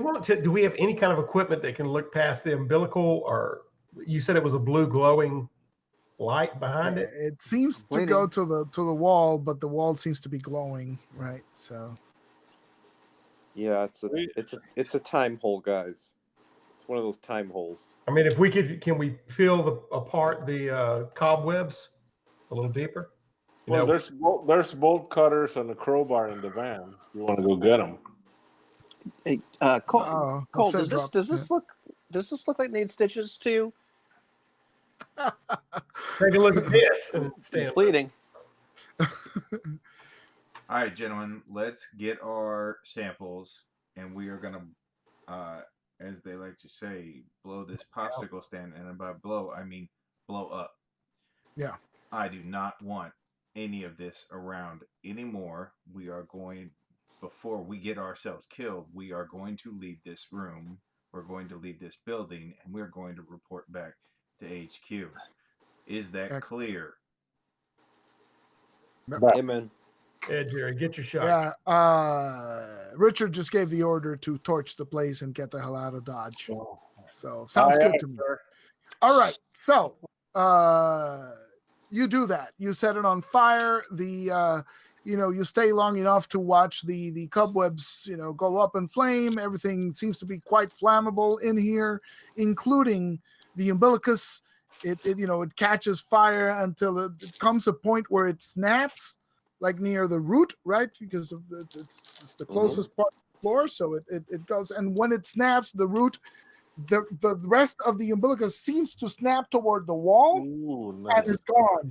have any kind of equipment that can look past the umbilical, or you said it was a blue glowing light behind it? It seems to go to the wall, but the wall seems to be glowing, right? So yeah, it's a time hole, guys. It's one of those time holes. I mean, can we peel apart the cobwebs a little deeper? Well, there's bolt cutters and a crowbar in the van. You want to go get them? Hey, Cole, does this look like it needs stitches too? Take a look at this. Bleeding. All right, gentlemen, let's get our samples, and we are gonna, as they like to say, blow this popsicle stand. And by blow, I mean blow up. Yeah. I do not want any of this around anymore. We are going, before we get ourselves killed, we are going to leave this room. We're going to leave this building, and we're going to report back to HQ. Is that Excellent. clear? Amen. Yeah, Jerry, get your shot. Yeah. Richard just gave the order to torch the place and get the hell out of Dodge. So sounds Aye, good aye, to me. sir. All right. So you do that. You set it on fire. You stay long enough to watch the cobwebs, go up in flame. Everything seems to be quite flammable in here, including the umbilicus. It catches fire until it comes a point where it snaps, like near the root, right? Because it's the closest part of the floor, so it goes. And when it snaps, the root, the rest of the umbilicus seems to snap toward the wall. Ooh, And nice. it's gone.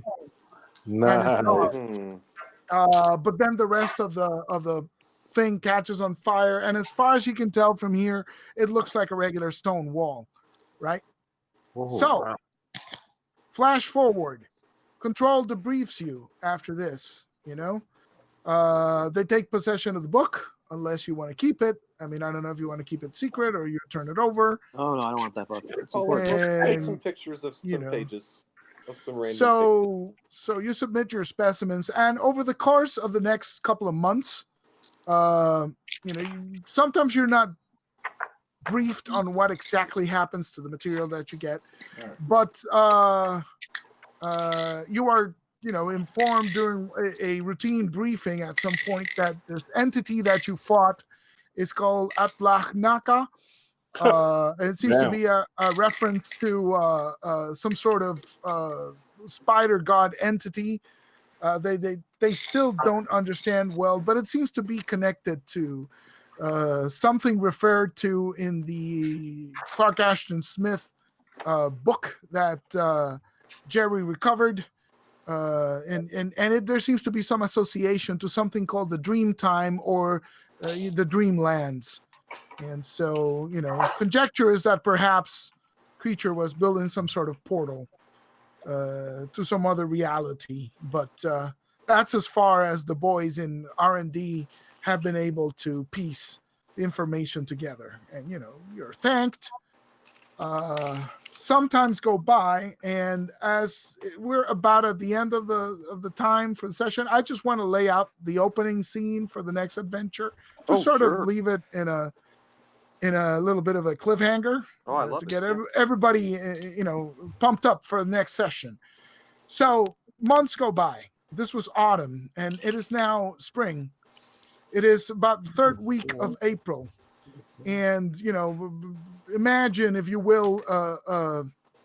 Nice. And it's gone. But then the rest of the thing catches on fire, and as far as you can tell from here, it looks like a regular stone wall, right? So, flash forward. Control debriefs you after this. They take possession of the book unless you want to keep it. I mean, I don't know if you want to keep it secret or you turn it over. Oh no, I don't want that book. It's Oh, important. let's take some And, pictures of some pages of some random. So you submit your specimens, and over the course of the next couple of months, sometimes you're not briefed on what exactly happens to the material that you get, but you are informed during a routine briefing at some point that this entity that you fought is called Atlachnaka. And it seems to be a reference to some sort of spider god entity. They still don't understand well, but it seems to be connected to something referred to in the Clark Ashton Smith book that Jerry recovered. There seems to be some association to something called the Dream Time or the Dreamlands. And so, conjecture is that perhaps creature was building some sort of portal to some other reality. But that's as far as the boys in R&D have been able to piece the information together. And, you're thanked. Sometimes go by, and as we're about at the end of the time for the session, I just want to lay out the opening scene for the next adventure to of leave it in a little bit of a cliffhanger I love to it, get yeah. everybody pumped up for the next session. So months go by. This was autumn, and it is now spring. It is about the third week of April, and imagine, if you will,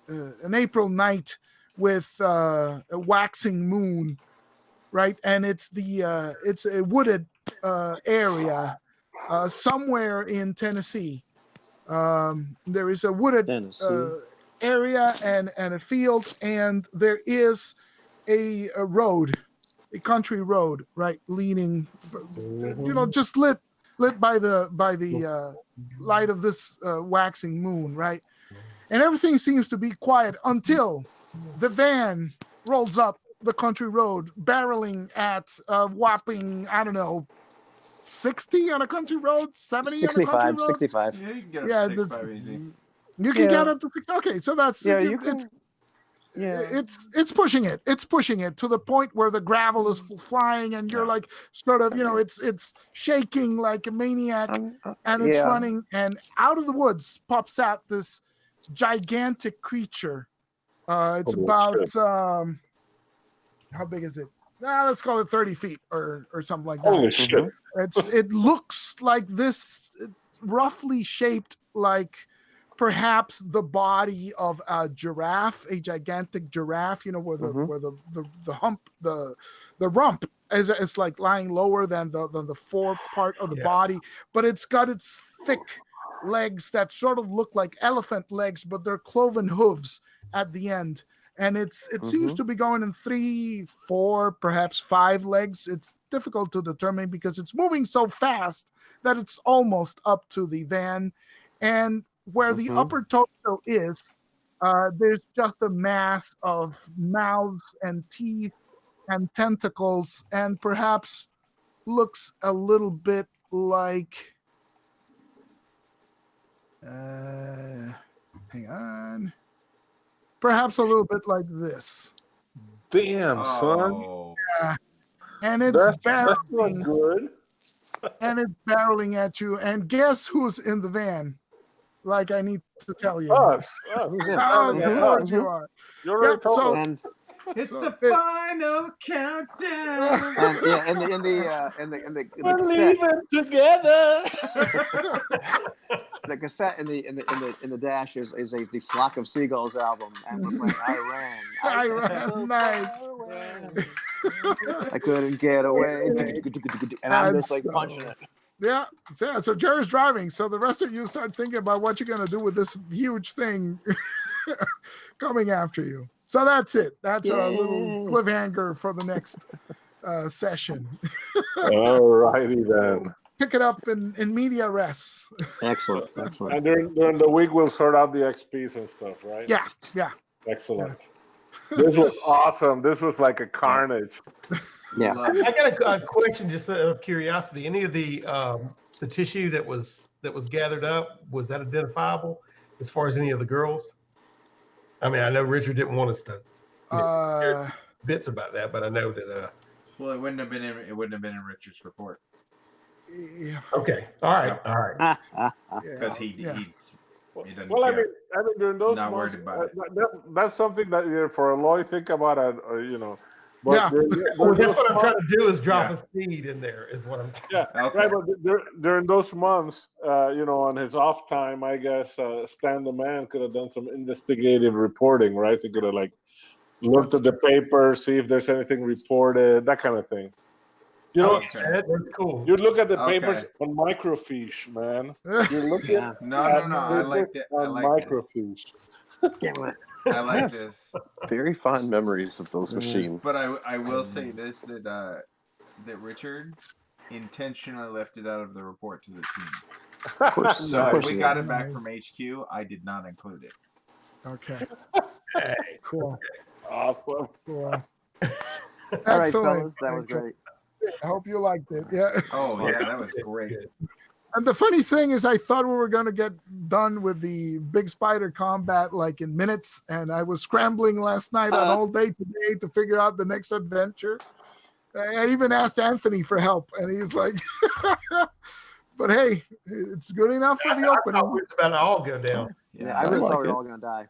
an April night with a waxing moon, right? And it's a wooded area somewhere in Tennessee. There is a wooded area and a field, and there is a road, a country road, right, leaning, just lit by the light of this waxing moon, right? And everything seems to be quiet until the van rolls up the country road, barreling at a whopping, I don't know, 60 on a country road, 70 on a country 65, road. 65. Yeah, you can get up Yeah, to 6.5 easy. You can Yeah. get up to 60. Okay, so that's You can. Yeah. it's pushing it. It's pushing it to the point where the gravel is flying, and you're like sort of, it's shaking like a maniac, and it's running, and out of the woods pops out this gigantic creature. It's about how big is it? Let's call it 30 feet or something like that. Holy shit. It looks like this, roughly shaped like perhaps the body of a giraffe, a gigantic giraffe, where the hump, the rump is like lying lower than the fore part of the body, but it's got its thick legs that sort of look like elephant legs, but they're cloven hooves at the end. And it seems to be going in 3, 4, perhaps 5 legs. It's difficult to determine because it's moving so fast that it's almost up to the van. And where the upper torso is, There's just a mass of mouths and teeth and tentacles, and perhaps looks a little bit like. Hang on. Perhaps a little bit like this. Damn, son. Oh, And it's That's not barreling, good. and it's barreling at you. And guess who's in the van? Like I need to tell you. Us. Who's in? Oh, Mhm, of course mhm. you are. You already Yep, told so- us. And it's So the it- final countdown. and yeah, in the We're cassette, leaving together. the cassette in the dash is the Flock of Seagulls album, and we're playing I I ran ran, so nice. far away. I couldn't get away, and I'm just like So- punching it. Yeah, so Jerry's driving. So the rest of you start thinking about what you're going to do with this huge thing coming after you. So that's it. That's our little Yay. cliffhanger for the next session. All righty then. Pick it up in media res. Excellent. And during the week, we'll sort out the XPs and stuff, right? Yeah. Excellent. This was awesome. This was like a carnage. Yeah. Love it. I got a question just out of curiosity. Any of the tissue that was gathered up, was that identifiable as far as any of the girls? I mean, I know Richard didn't want us to bits about that, but I know that. Well, it wouldn't have been in Richard's report Yeah. Okay. All right. because he doesn't Well, I care. mean, during those Not months, worried about it. that's something that for a lawyer think about it, or But Yeah. Well, that's what I'm trying to do is drop a seed in there. Is what I'm. Yeah, Okay. right. But during those months, on his off time, I guess Stan the Man could have done some investigative reporting, right? So he could have looked at the paper, see if there's anything reported, that kind of thing. Okay. That's cool. You'd look at the Okay. papers on microfiche, man. You're looking Yeah. at No. I like papers that. I on like this. microfiche. Damn it. I like this. Very fond memories of those machines. But I will say this that Richard intentionally left it out of the report to the team. Of course, So of if course we you got would. it back from HQ, I did not include it. Okay. Hey. Cool. Awesome. Cool. All right, Excellent. fellas, that was great. I hope you liked it. Yeah. Oh yeah, that was great. And the funny thing is, I thought we were going to get done with the big spider combat in minutes, and I was scrambling last night on all day today to figure out the next adventure. I even asked Anthony for help, and he's like, "But hey, it's good enough for the I opening." thought we was about to all go down. Yeah, I really like thought we it. were all gonna die.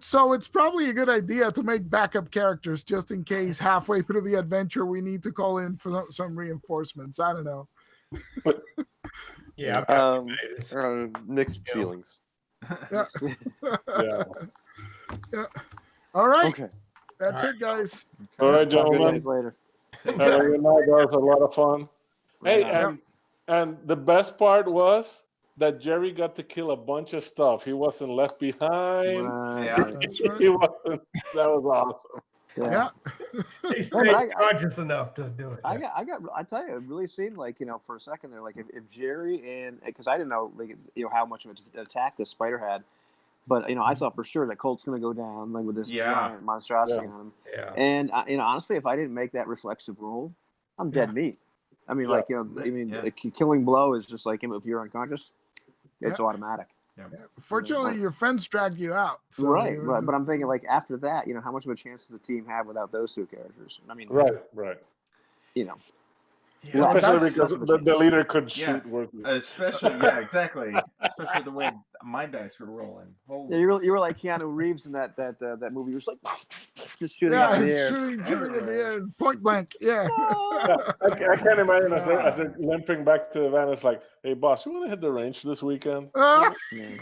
So it's probably a good idea to make backup characters just in case halfway through the adventure we need to call in for some reinforcements. I don't know. Yeah. I've got Mixed Yeah. feelings. Yeah. Yeah. All right. Okay. That's All it, guys. All right, Good gentlemen. days later. Good night. That was a lot of fun. Hey, Right and the best part was that Jerry got to kill a bunch of stuff. He wasn't left behind. Right. Yeah. That's right. He wasn't. That was awesome. Yeah. He but stayed conscious enough to do it. I tell you, it really seemed like, for a second there, if Jerry because I didn't know, how much of an attack this spider had, but, I thought for sure that Colt's going to go down, with this giant monstrosity on him. Yeah. And, honestly, if I didn't make that reflexive roll, I'm dead meat. I mean, the killing blow is just if you're unconscious, it's automatic. Fortunately, your friends dragged you out. So Right. you- But I'm thinking, after that, how much of a chance does the team have without those two characters? I mean, Right. Yeah, Especially that's- because the leader could shoot. Especially exactly. Especially the way my dice were rolling. Holy. Yeah, you were like Keanu Reeves in that movie. You were just just shooting Yeah, up in the it's air. shooting in the air, point blank. Yeah. I can't imagine as they're limping back to the van. It's like, hey, boss, you want to hit the range this weekend? Ah! Yeah.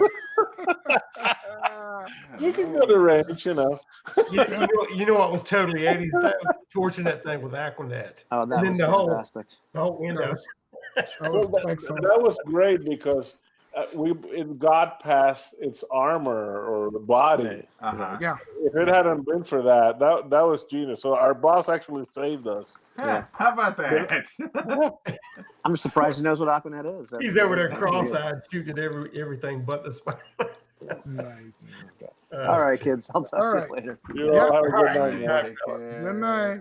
We can go to range, You know what was totally 80s? That was torching that thing with Aquanet. Oh, that And then was the whole- fantastic. The whole window. That was Well, excellent. that was great because it got past its armor or the body. Uh-huh. Yeah. If it hadn't been for that was genius. So our boss actually saved us. Huh, how about that? I'm surprised he knows what Aquanet is. He's over there cross-eyed shooting at everything but the spider. Nice. All right, kids. I'll talk All to right. you later. You Yeah. all have a good All right. night, Good man. night, Take fella. care. Good night.